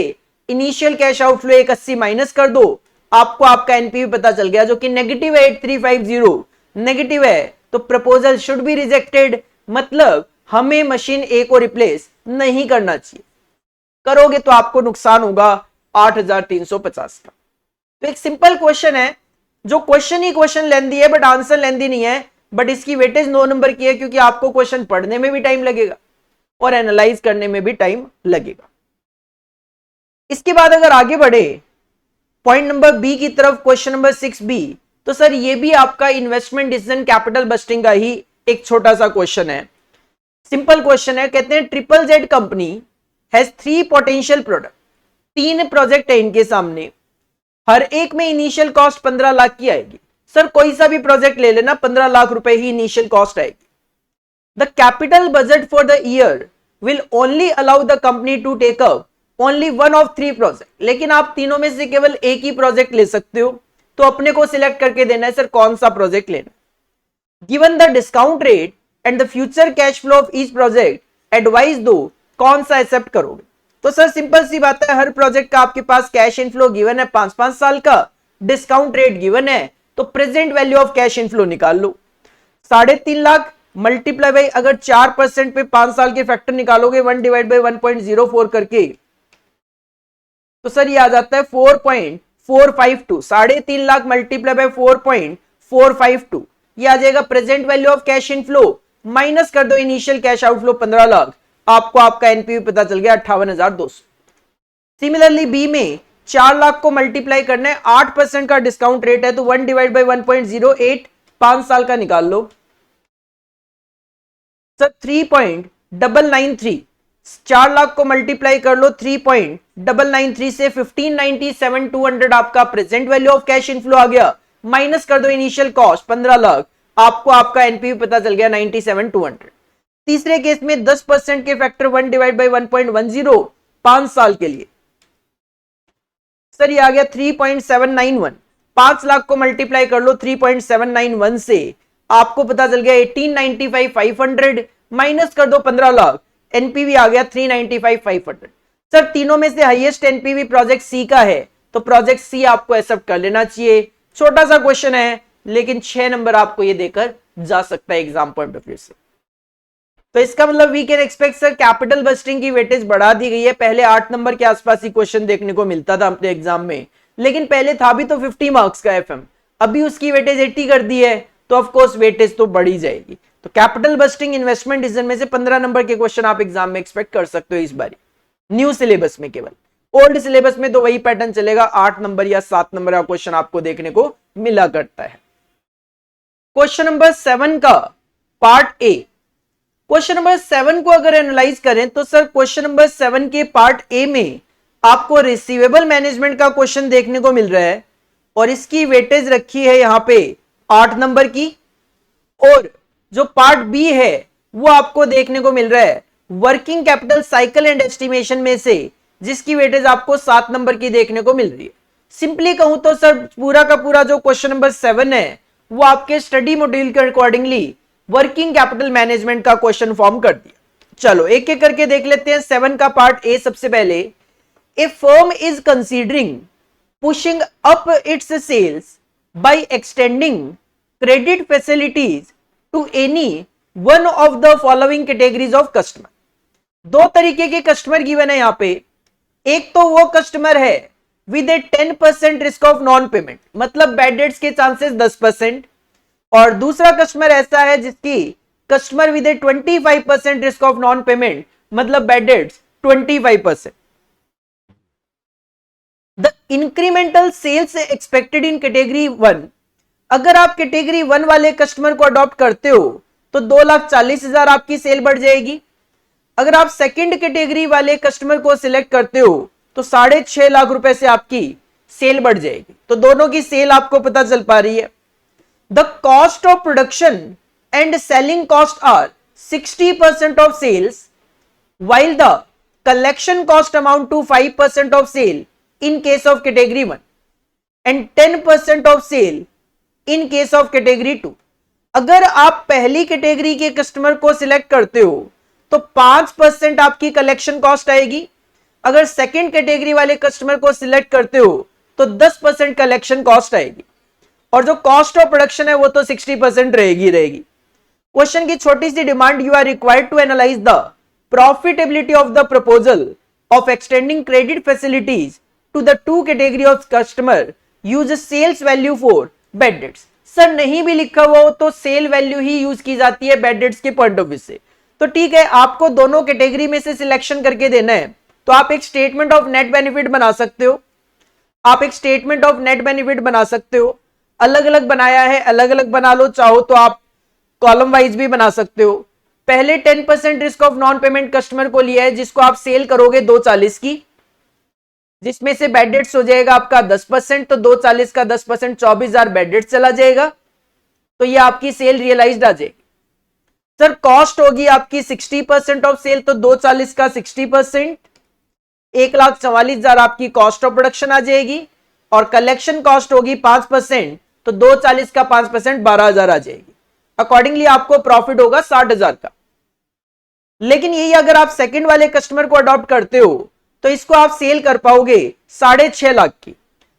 इनिशियल कैश आउटफ्लो 180 माइनस कर दो, आपको आपका एनपीवी पता चल गया जो कि नेगेटिव है 8350 नेगेटिव है, तो प्रपोजल शुड बी रिजेक्टेड, मतलब हमें मशीन ए को रिप्लेस नहीं करना चाहिए। करोगे तो आपको नुकसान होगा 8350 का। तो एक सिंपल क्वेश्चन है, जो क्वेश्चन ही क्वेश्चन लेंदी है बट आंसर लेंदी नहीं है, बट इसकी वेटेज 9 नंबर की है क्योंकि आपको क्वेश्चन पढ़ने में भी टाइम लगेगा और एनालाइज करने में भी टाइम लगेगा। इसके बाद अगर आगे बढ़े पॉइंट नंबर बी की तरफ, क्वेश्चन नंबर 6B, तो सर ये भी आपका इन्वेस्टमेंट डिसीजन कैपिटल बस्टिंग का ही एक छोटा सा क्वेश्चन है। सिंपल क्वेश्चन है, कहते हैं triple Z company has 3 potential product, 3 project है इनके सामने, हर एक में इनिशियल कॉस्ट 15 लाख की आएगी। सर कोई सा भी प्रोजेक्ट ले लेना 15 लाख रुपए ही इनिशियल कॉस्ट आएगी। The capital budget for the year will only allow the company to take up only one of 3 project, लेकिन आप तीनों में से केवल एक ही प्रोजेक्ट ले सकते हो, तो अपने को सिलेक्ट करके देना है सर कौन सा प्रोजेक्ट लेना। Given the discount rate and the future cash flow of each project, advice दो कौन सा एक्सेप्ट करोगे। तो सर सिंपल सी बात है, हर प्रोजेक्ट का आपके पास कैश इनफ्लो गिवन है 5-5 साल का, डिस्काउंट रेट गिवन है, तो present value of cash inflow निकाल लो। 3.5 लाख मल्टीप्लाई बाई अगर 4% पे 5 साल के फैक्टर निकालोगे 1 डिवाइड बाई 1.04 करके, तो सर ये आ जाता है 4.452। 3.5 लाख मल्टीप्लाई बाई 4.452, ये आ जाएगा present value of cash inflow, minus कर दो इनिशियल कैश आउटफ्लो 15 लाख, आपको आपका एनपीवी पता चल गया 58,200। सिमिलरली बी में 4 लाख को मल्टीप्लाई करना है, 8% का डिस्काउंट रेट है, तो 1 डिवाइड बाई 1.08 5 साल का निकाल लो सर 3.993। 4 लाख को मल्टीप्लाई कर लो 3.993 से 1597,200 आपका present value of cash inflow आ गया, माइनस कर दो इनिशियल कॉस्ट 15 लाख, आपको आपका एनपीवी पता चल गया 97,200। तीसरे केस में 10% के फैक्टर 1 डिवाइड बाई 1.10 5 साल के लिए, सर ये आ गया 3.791। 5 लाख को मल्टीप्लाई कर लो 3.791 से, आपको पता चल गया 1895,500, माइनस कर दो 15 लाख, एनपीवी आ गया 395,500। सर तीनों में से हाईएस्ट एनपीवी प्रोजेक्ट सी का है, तो प्रोजेक्ट सी आपको एक्सेप्ट कर लेना चाहिए। छोटा सा क्वेश्चन है लेकिन 6 नंबर आपको ये देकर जा सकता है एग्जाम पॉइंट ऑफ व्यू से। तो इसका मतलब we can expect sir capital budgeting की वेटेज बढ़ा दी गई है। पहले 8 नंबर के आसपास ही क्वेश्चन देखने को मिलता था अपने एग्जाम में, लेकिन पहले था भी तो 50 मार्क्स का एफएम, अभी उसकी वेटेज 80 कर दी है, तो ऑफ कोर्स वेटेज तो बढ़ी जाएगी। तो कैपिटल बस्टिंग इन्वेस्टमेंट डिसीजन में से 15 नंबर के क्वेश्चन आप एग्जाम में एक्सपेक्ट कर सकते हो इस बार न्यू सिलेबस में। केवल ओल्ड सिलेबस में तो वही पैटर्न चलेगा, 8 नंबर या 7 नंबर का क्वेश्चन आपको देखने को मिला करता है। क्वेश्चन नंबर 7 का पार्ट ए, क्वेश्चन नंबर 7 को अगर एनालाइज करें तो सर क्वेश्चन नंबर 7 के पार्ट ए में आपको रिसीवेबल मैनेजमेंट का क्वेश्चन देखने को मिल रहा है और इसकी वेटेज रखी है यहां पे 8 नंबर की, और जो पार्ट बी है वो आपको देखने को मिल रहा है working capital cycle and estimation में से, जिसकी वेटेज आपको 7 नंबर की देखने को मिल रही है। सिंपली कहूं तो सर पूरा का पूरा जो क्वेश्चन नंबर 7 है वो आपके स्टडी मॉड्यूल के अकॉर्डिंगली वर्किंग कैपिटल मैनेजमेंट का क्वेश्चन फॉर्म कर दिया। चलो एक एक करके देख लेते हैं। 7 का पार्ट ए सबसे पहले, a firm is considering pushing up its sales by extending credit facilities to any one of the following categories of customer. 2 तरीके के कस्टमर गिवन है यहां पे। एक तो वो कस्टमर है with a 10% risk of non payment, मतलब बैड डेट्स के चांसेस 10%, और दूसरा कस्टमर ऐसा है जिसकी customer with a 25% risk of non payment, मतलब bad debts 25%। The incremental sales expected in category 1, अगर आप कैटेगरी 1 वाले कस्टमर को अडॉप्ट करते हो तो 2,40,000 आपकी सेल बढ़ जाएगी। अगर आप सेकंड कैटेगरी वाले कस्टमर को सिलेक्ट करते हो तो 6.5 लाख रुपए से आपकी सेल बढ़ जाएगी। तो दोनों की सेल आपको पता चल पा रही है। The cost of production and selling cost are 60% of sales, while the collection cost amount to 5% of sale in case of category 1 and 10% of sale in case of category 2। अगर आप पहली कैटेगरी के कस्टमर को select करते हो तो 5% आपकी collection cost आएगी। अगर सेकंड कैटेगरी वाले कस्टमर को सिलेक्ट करते हो तो 10% कलेक्शन कॉस्ट आएगी, और जो कॉस्ट ऑफ प्रोडक्शन है वो तो 60% रहेगी। क्वेश्चन की छोटी सी demand, you are required to analyse the profitability of the proposal of extending credit facilities to the two category of customer, use sales value for bad debts. Sir नहीं भी लिखा हुआ हो तो सेल वैल्यू ही use की जाती है bad debts के पॉइंट ऑफ व्यू से। तो ठीक है, आपको दोनों कैटेगरी में से सिलेक्शन करके देना है, तो आप एक स्टेटमेंट ऑफ नेट बेनिफिट बना सकते हो। आप एक स्टेटमेंट ऑफ नेट बेनिफिट बना सकते हो, अलग अलग बनाया है अलग अलग बना लो, चाहो तो आप कॉलम वाइज भी बना सकते हो। पहले 10% risk of non payment customer को लिया है, जिसको आप सेल करोगे 240 की, जिसमें से बैड डेट्स हो जाएगा आपका 10%, तो 240 का 10% 24,000 बैड डेट्स चला जाएगा, तो ये आपकी सेल रियलाइज्ड आ जाएगी। सर कॉस्ट होगी आपकी 60% ऑफ सेल, तो 240 का 60%, 1,44,000 आपकी कॉस्ट ऑफ प्रोडक्शन आ जाएगी, और कलेक्शन कॉस्ट होगी 5%, तो 240 का 5% 12,000 आ जाएगी। अकॉर्डिंगली आपको प्रॉफिट होगा 60,000 का। लेकिन यही अगर आप सेकंड वाले कस्टमर को अडॉप्ट करते हो तो इसको आप सेल कर पाओगे 6.5 लाख की,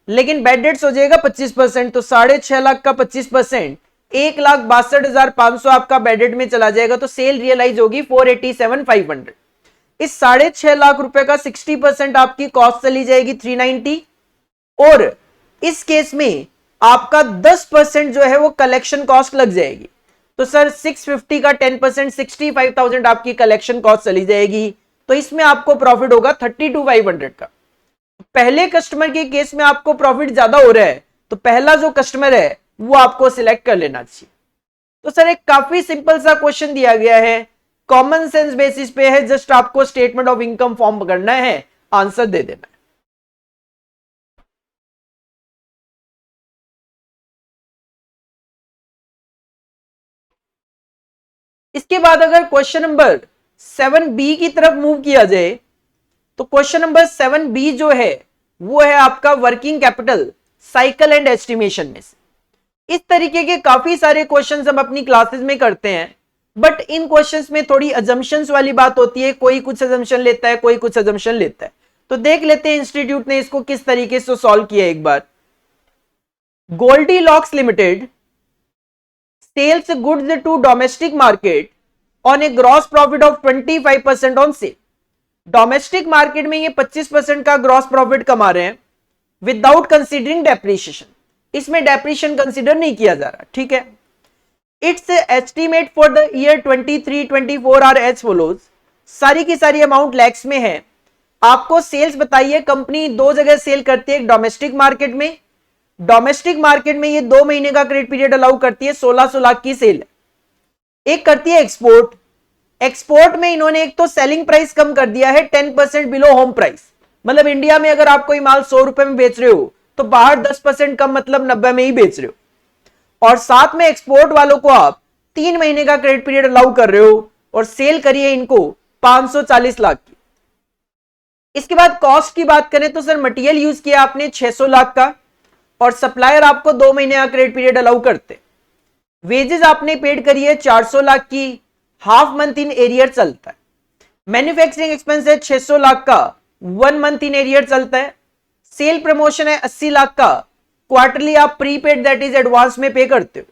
लेकिन बैड डेट्स हो जाएगा 25%, तो 6.5 लाख का 25% 1,62,500 आपका बैड डेट में चला जाएगा, तो सेल रियलाइज होगी 487,500। इस 6.5 लाख रुपए का 60% आपकी कॉस्ट चली जाएगी 390, और इस केस में आपका 10% जो है वो कलेक्शन कॉस्ट लग जाएगी। तो सर 650 का 10% 65,000 आपकी कलेक्शन कॉस्ट चली जाएगी, तो इसमें आपको प्रॉफिट होगा 32,500 का। पहले कस्टमर के केस में आपको प्रॉफिट ज्यादा हो रहा है, तो पहला जो कस्टमर है वो आपको सिलेक्ट कर लेना चाहिए। तो सर एक काफी सिंपल सा क्वेश्चन दिया गया है, कॉमन सेंस बेसिस पे है, जस्ट आपको स्टेटमेंट ऑफ इनकम फॉर्म करना है, आंसर दे देना है। इसके बाद अगर क्वेश्चन नंबर 7B की तरफ मूव किया जाए, तो क्वेश्चन नंबर 7B जो है वो है आपका working capital cycle and estimation में से। इस तरीके के काफी सारे क्वेश्चंस हम अपनी क्लासेस में करते हैं, बट इन क्वेश्चंस में थोड़ी अजम्पशंस वाली बात होती है, कोई कुछ अजम्पशन लेता है कोई कुछ अजम्पशन लेता है। तो देख लेते हैं इंस्टीट्यूट ने इसको किस तरीके से सॉल्व किया एक बार। Goldilocks limited sells goods to domestic market on a gross profit of 25% on sale। Domestic market में ये 25% का ग्रॉस प्रॉफिट कमा रहे हैं विदाउट कंसीडरिंग डेप्रिसिएशन, इसमें डेप्रिसिएशन कंसीडर नहीं किया जा रहा, ठीक है। It's estimate for the year 23-24 are as follows. सारी की सारी अमाउंट लैक्स में है। आपको सेल्स बताइए, कंपनी दो जगह सेल करती है, एक डोमेस्टिक मार्केट में, डोमेस्टिक मार्केट में ये 2 महीने का क्रेडिट पीरियड अलाउ करती है, 1600 लाख की सेल है। एक करती है एक्सपोर्ट, एक्सपोर्ट में इन्होंने एक तो सेलिंग प्राइस कम कर दिया है 10% बिलो होम प्राइस, मतलब इंडिया में अगर आप कोई माल 100 रुपए में बेच रहे हो तो बाहर 10% कम, मतलब 90 में ही बेच रहे हो। और साथ में एक्सपोर्ट वालों को आप 3 महीने का क्रेडिट पीरियड अलाउ कर रहे हो, और सेल करिए इनको 540 लाख की। इसके बाद कॉस्ट की बात करें तो सर मटेरियल यूज किया आपने 600 लाख का, और सप्लायर आपको 2 महीने का क्रेडिट पीरियड अलाउ करते। वेजेस आपने पेड करी है 400 लाख की, हाफ मंथ इन एरियर चलता है। मैन्युफैक्चरिंग एक्सपेंस है 600 लाख का, 1 मंथ इन एरियर चलता है। सेल प्रमोशन है 80 लाख का, क्वार्टरली आप प्रीपेड दैट इज एडवांस में पे करते हो।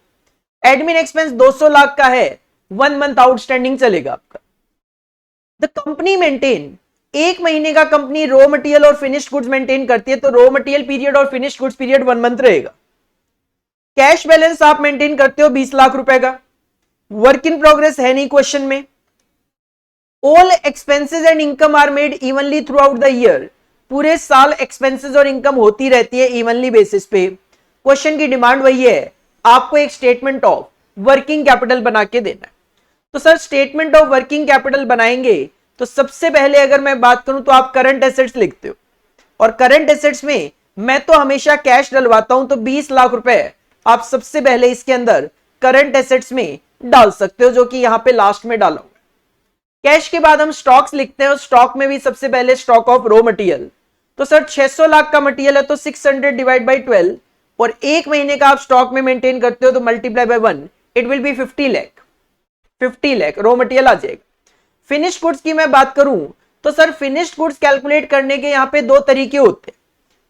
एडमिन एक्सपेंस 200 लाख का है, 1 मंथ आउटस्टैंडिंग चलेगा आपका। द कंपनी मेंटेन, 1 महीने का कंपनी रॉ मटेरियल और फिनिश्ड गुड्स मेंटेन करती है, तो रॉ मटेरियल पीरियड और फिनिश्ड गुड्स पीरियड 1 मंथ रहेगा। कैश बैलेंस आप मेंटेन करते हो 20 लाख रुपए का, वर्क इन प्रोग्रेस है नहीं क्वेश्चन में। All expenses and income are made evenly throughout the year, पूरे साल एक्सपेंसेस और इनकम होती रहती है इवनली बेसिस पे। क्वेश्चन की डिमांड वही है, आपको एक स्टेटमेंट ऑफ वर्किंग कैपिटल बना के देना है। तो sir statement of working capital बनाएंगे तो सबसे पहले अगर मैं बात करूं तो आप करंट एसेट्स लिखते हो, और करंट एसेट्स में मैं तो हमेशा कैश डलवाता हूं, तो 20 लाख रुपए आप सबसे पहले इसके अंदर करंट एसेट्स में डाल सकते हो, जो कि यहां पे लास्ट में डाला हुआ है। कैश के बाद हम स्टॉक्स लिखते हैं, और स्टॉक में भी सबसे पहले स्टॉक ऑफ रॉ मटेरियल। तो सर 600 लाख का मटेरियल है, तो 600 डिवाइड बाई 12, और 1 महीने का आप स्टॉक में मेंटेन करते हो, तो multiply by 1, it will be 50 lakh. 50 lakh raw material आ जाएगा। फिनिश्ड गुड्स की मैं बात करूं तो सर फिनिश्ड गुड्स कैलकुलेट करने के यहाँ पे दो तरीके होते हैं।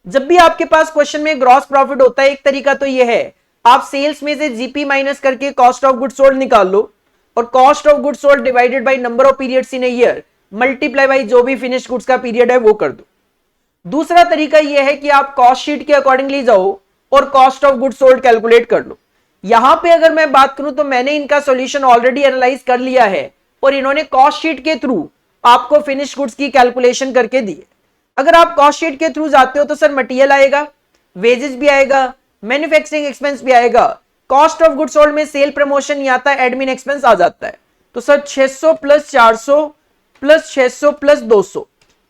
जब भी आपके पास क्वेश्चन में ग्रॉस प्रॉफिट होता है, एक तरीका तो ये है आप सेल्स में से जीपी माइनस करके कॉस्ट ऑफ गुड्स सोल्ड निकाल लो और cost of goods sold divided by number of periods in a year multiply by जो भी फिनिश्ड गुड्स का पीरियड है वो कर दो। दूसरा तरीका यह है कि आप कॉस्ट शीट के अकॉर्डिंगली जाओ और cost of goods sold calculate कर लो। यहां पे अगर मैं बात करूं तो मैंने इनका सॉल्यूशन ऑलरेडी एनालाइज कर लिया है और इन्होंने कॉस्ट शीट के थ्रू आपको फिनिश गुड्स की कैलकुलेशन करके दी है। अगर आप कॉस्ट शीट के थ्रू जाते हो तो सर मटेरियल आएगा, वेजेस भी आएगा, मैन्युफैक्चरिंग एक्सपेंस भी आएगा, कॉस्ट ऑफ गुड्स सोल्ड में सेल प्रमोशन नहीं आता, एडमिन एक्सपेंस आ जाता है। तो सर 600 प्लस 400 प्लस 600 प्लस 200,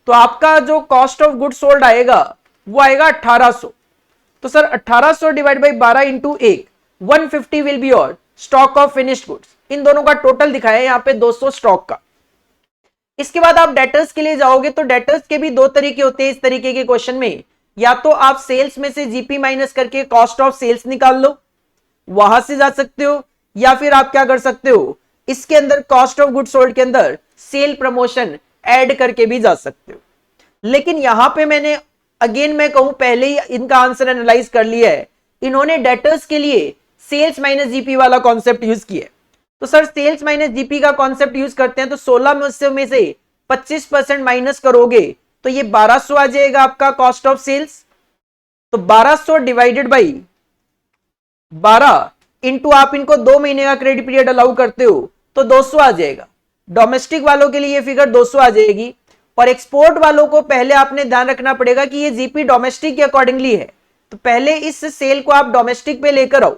तो आपका जो कॉस्ट ऑफ गुड्स सोल्ड आएगा वो आएगा 1800। तो sir 1800 divide by 12 into 150 will be your stock of finished goods. इन दोनों का टोटल दिखाया है यहाँ पे 200 स्टॉक का। इसके बाद आप डेटर्स के लिए जाओगे तो डेटर्स के भी दो तरीके होते हैं इस तरीके के क्वेश्चन में, या तो आप सेल्स में से जीपी माइनस करके कॉस्ट ऑफ सेल्स निकाल लो, वहां से जा सकते हो, या फिर आप क्या कर सकते हो इसके अंदर कॉस्ट ऑफ गुड्स सोल्ड के अंदर सेल प्रमोशन ऐड करके भी जा सकते हो। लेकिन यहां पे मैंने अगेन मैं कहूं पहले ही इनका आंसर एनालाइज कर लिया है। इन्होंने डेटर्स के लिए सेल्स माइनस जीपी वाला कॉन्सेप्ट यूज किया है। तो सर सेल्स माइनस जीपी का कॉन्सेप्ट यूज करते हैं तो 16 में से 25% माइनस करोगे तो ये 1200 आ जाएगा आपका कॉस्ट ऑफ सेल्स। तो 1200 डिवाइडेड बाई 12 इंटू आप इनको 2 महीने का क्रेडिट पीरियड अलाउ करते हो तो 200 आ जाएगा। डोमेस्टिक वालों के लिए ये फिगर 200 आ जाएगी और एक्सपोर्ट वालों को पहले आपने ध्यान रखना पड़ेगा कि ये जीपी डोमेस्टिक के अकॉर्डिंगली है, तो पहले इस सेल को आप डोमेस्टिक पे लेकर आओ।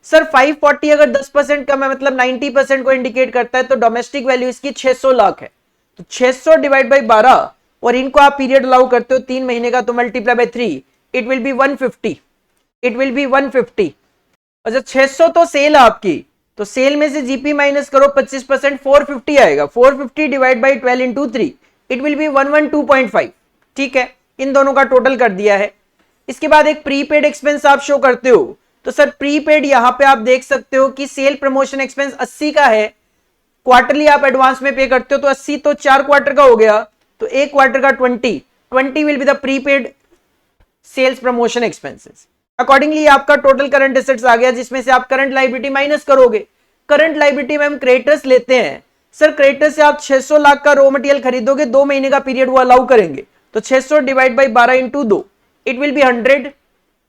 सर 540 अगर 10% कम है मतलब 90% को इंडिकेट करता है तो डोमेस्टिक वैल्यू इसकी 600 लाख है। तो 600 डिवाइड बाई 12 और इनको आप पीरियड अलाउ करते हो 3 महीने का तो multiply by 3 it will B 150, it will B 150। अच्छा 600 तो सेल है आपकी, तो सेल में से जीपी माइनस करो 25% 450 आएगा। 450 divide by 12 into 3 it will B 112.5। ठीक है, इन दोनों का टोटल कर दिया है। इसके बाद एक प्रीपेड एक्सपेंस आप शो करते हो तो सर प्रीपेड यहां पे आप देख सकते हो कि सेल प्रमोशन एक्सपेंस 80 का है, क्वार्टरली आप एडवांस में पे करते हो तो 80 तो 4 क्वार्टर का हो गया, तो एक क्वार्टर का 20 will be the prepaid sales promotion expenses. Accordingly आपका टोटल करंट एसेट्स आ गया जिसमें से आप करंट लायबिलिटी माइनस करोगे। करंट लायबिलिटी में हम क्रेडिटर्स लेते हैं। सर क्रेडिटर्स से आप 600 लाख का रॉ मटेरियल खरीदोगे, 2 महीने का पीरियड वो अलाउ करेंगे, तो 600 divide by 12 into 2 it will B 100,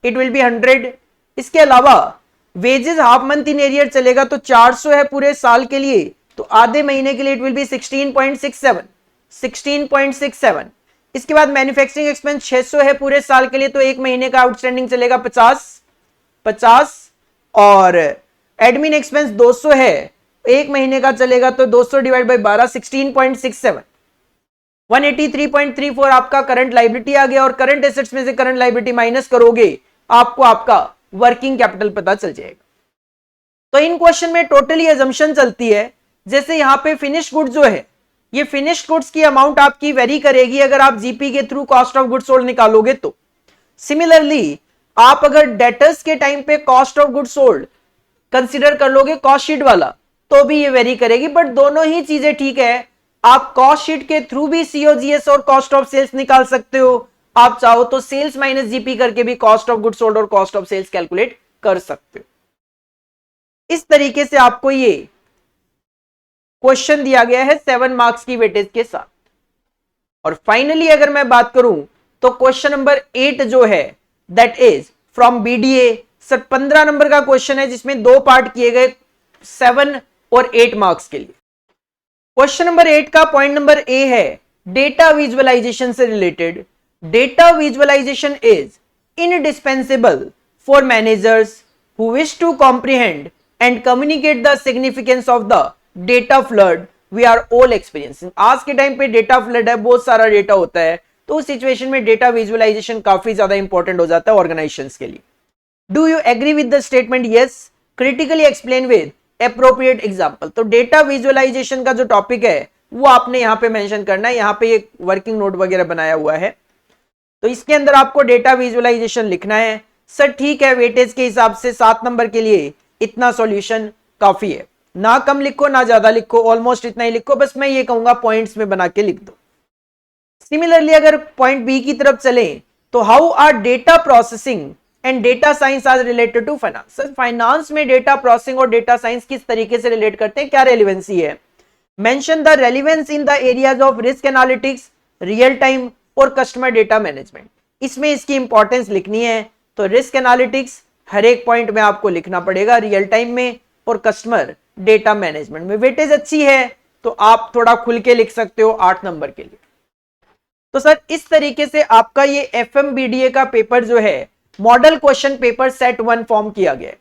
it will B 100। इसके अलावा wages half month in arrear चलेगा तो 400 है पूरे साल के लिए, तो आधे महीने के लिए इट विल बी 16.67। इसके बाद मैन्युफैक्चरिंग एक्सपेंस 600 है पूरे साल के लिए तो एक महीने का आउटस्टैंडिंग चलेगा 50 और एडमिन एक्सपेंस 200 है एक महीने का चलेगा तो 200 डिवाइड बाई 12 16.67। 183.34 आपका करंट लायबिलिटी आ गया और करंट एसेट्स में से करंट लायबिलिटी माइनस करोगे आपको आपका वर्किंग कैपिटल पता चल जाएगा। तो इन क्वेश्चन में टोटली अजम्पशन चलती है, जैसे यहां पे फिनिश्ड गुड्स जो है ये फिनिश्ड गुड्स की अमाउंट आपकी वेरी करेगी अगर आप जीपी के through cost of goods sold निकालोगे तो। सिमिलरली आप अगर डेटर्स के टाइम पे cost of goods sold consider कर लोगे कॉस्ट शीट वाला तो भी ये वेरी करेगी, बट दोनों ही चीजें ठीक है। आप कॉस्ट शीट के थ्रू भी सीओजीएस और कॉस्ट ऑफ सेल्स निकाल सकते हो, आप चाहो तो सेल्स माइनस जीपी करके भी कॉस्ट ऑफ गुड्स सोल्ड और कॉस्ट ऑफ सेल्स कैलकुलेट कर सकते हो। इस तरीके से आपको ये क्वेश्चन दिया गया है 7 मार्क्स की वेटेज के साथ। और फाइनली अगर मैं बात करूं तो क्वेश्चन नंबर 8 जो है that is from BDA. Sir 15 number का क्वेश्चन है जिसमें 2 पार्ट किए गए 7 और 8 मार्क्स के लिए। क्वेश्चन नंबर 8 का पॉइंट नंबर ए है डेटा विजुअलाइजेशन से related. Data visualisation is indispensable for managers who wish to comprehend and communicate the significance of the data flood we are all experiencing. आज के time पे data flood है, बहुत सारा data होता है, तो उस सिचुएशन में डेटा विजुअलाइजेशन काफी ज्यादा इंपॉर्टेंट हो जाता है ऑर्गेनाइजेशंस के लिए। Do you agree with the statement? Yes. Critically explain with appropriate example. तो डेटा विजुअलाइजेशन का जो टॉपिक है वो आपने यहाँ पे मेंशन करना है। यहाँ पे एक वर्किंग नोट वगैरह बनाया हुआ है, तो इसके अंदर आपको डेटा विजुअलाइजेशन लिखना है। सर ठीक है, वेटेज के हिसाब से 7 नंबर के लिए इतना सॉल्यूशन काफी है। ना कम लिखो ना ज्यादा लिखो, ऑलमोस्ट इतना ही लिखो, बस मैं ये कहूंगा पॉइंट्स में बना के लिख दो। सिमिलरली अगर पॉइंट बी की तरफ चले तो how are data processing and data science are related to finance. Finance में डेटा प्रोसेसिंग और डेटा साइंस किस तरीके से रिलेट करते हैं, क्या रेलिवेंसी है। Mention the relevance in the areas of risk analytics, real time और कस्टमर डेटा मैनेजमेंट। इसमें इसकी इंपॉर्टेंस लिखनी है, तो रिस्क एनालिटिक्स हर एक पॉइंट में आपको लिखना पड़ेगा, रियल टाइम में और कस्टमर डेटा मैनेजमेंट में। वेटेज अच्छी है तो आप थोड़ा खुल के लिख सकते हो 8 नंबर के लिए। तो सर इस तरीके से आपका ये एफएमबीडीए का पेपर जो है model question paper set 1 form किया गया,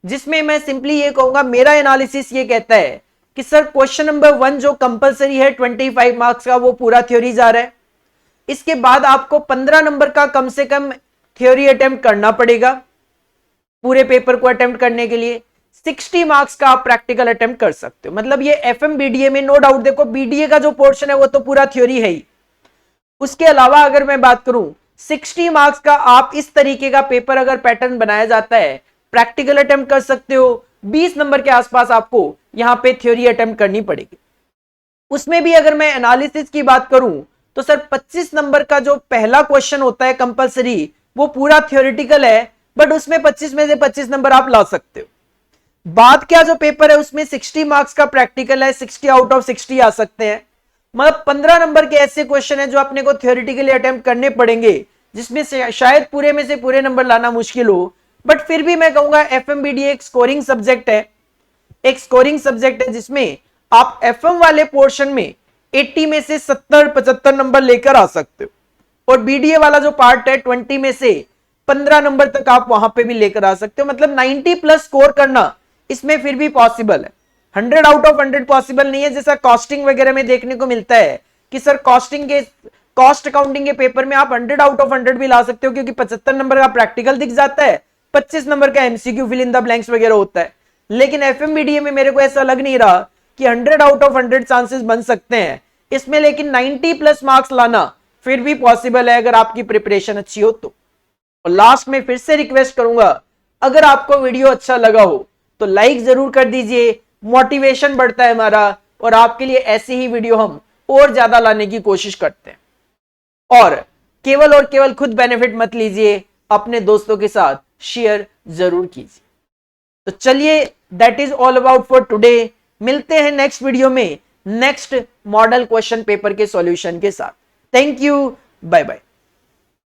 जिसमें मैं सिंपली ये कहूंगा, मेरा एनालिसिस ये कहता है कि सर क्वेश्चन नंबर 1 जो कंपलसरी है 25 मार्क्स का, वो पूरा थ्योरी जा रहा है। इसके बाद आपको 15 नंबर का कम से कम थ्योरी अटेम्प्ट करना पड़ेगा पूरे पेपर को अटेम्प्ट करने के लिए। 60 मार्क्स का आप प्रैक्टिकल अटेम्प्ट कर सकते हो। मतलब ये एफएमबीडीए में नो डाउट, देखो बीडीए का जो पोर्शन है वो तो पूरा थ्योरी है ही, उसके अलावा अगर मैं बात करूं 60 मार्क्स का आप इस तरीके का पेपर अगर पैटर्न बनाया जाता है, प्रैक्टिकल अटेम्प्ट कर सकते हो। 20 नंबर के आसपास आपको यहां पे थ्योरी अटेम्प्ट करनी पड़ेगी। उसमें भी अगर मैं एनालिसिस की बात करूं तो सर 25 नंबर का जो पहला क्वेश्चन होता है कंपलसरी, वो पूरा थ्योरेटिकल है, बट उसमें 25 में से 25 नंबर आप ला सकते हो। बाद क्या जो पेपर है उसमें 60 मार्क्स का प्रैक्टिकल है, 60 आउट ऑफ 60 आ सकते हैं। मतलब 15 नंबर के ऐसे क्वेश्चन है जो अपने को थ्योरेटिकली अटेम्प्ट करने पड़ेंगे, जिसमें से शायद पूरे में से पूरे नंबर लाना मुश्किल हो, बट फिर भी मैं कहूंगा एफएमबीडीए एक स्कोरिंग सब्जेक्ट है, एक स्कोरिंग सब्जेक्ट है जिसमें आप एफएम वाले पोर्शन में 80 में से 70-75 नंबर लेकर आ सकते हो, और बीडीए वाला जो पार्ट है 20 में से 15 नंबर तक आप वहां पे भी लेकर आ सकते हो। मतलब 90 प्लस स्कोर करना इसमें फिर भी पॉसिबल है, 100 आउट ऑफ 100 पॉसिबल नहीं है, जैसा कॉस्टिंग वगैरह में देखने को मिलता है कि सर कॉस्ट अकाउंटिंग के पेपर में आप 100 आउट ऑफ 100 भी ला सकते हो, क्योंकि 75 नंबर का प्रैक्टिकल दिख जाता है, 25 नंबर का MCQ fill in the blanks वगैरह होता है। लेकिन एफएमबीडीए में मेरे को ऐसा लग नहीं रहा कि 100 आउट ऑफ 100 चांसेस बन सकते हैं इसमें, लेकिन 90 प्लस मार्क्स लाना फिर भी पॉसिबल है अगर आपकी प्रिपरेशन अच्छी हो तो। और लास्ट में फिर से रिक्वेस्ट करूंगा, अगर आपको वीडियो अच्छा लगा हो तो लाइक जरूर कर दीजिए, मोटिवेशन बढ़ता है हमारा, और आपके लिए ऐसी ही वीडियो हम और ज्यादा लाने की कोशिश करते हैं। और केवल खुद बेनिफिट मत लीजिए, अपने दोस्तों के साथ शेयर जरूर कीजिए। तो चलिए, that is all about for today. मिलते हैं नेक्स्ट वीडियो में नेक्स्ट मॉडल क्वेश्चन पेपर के सॉल्यूशन के साथ। Thank you, bye bye.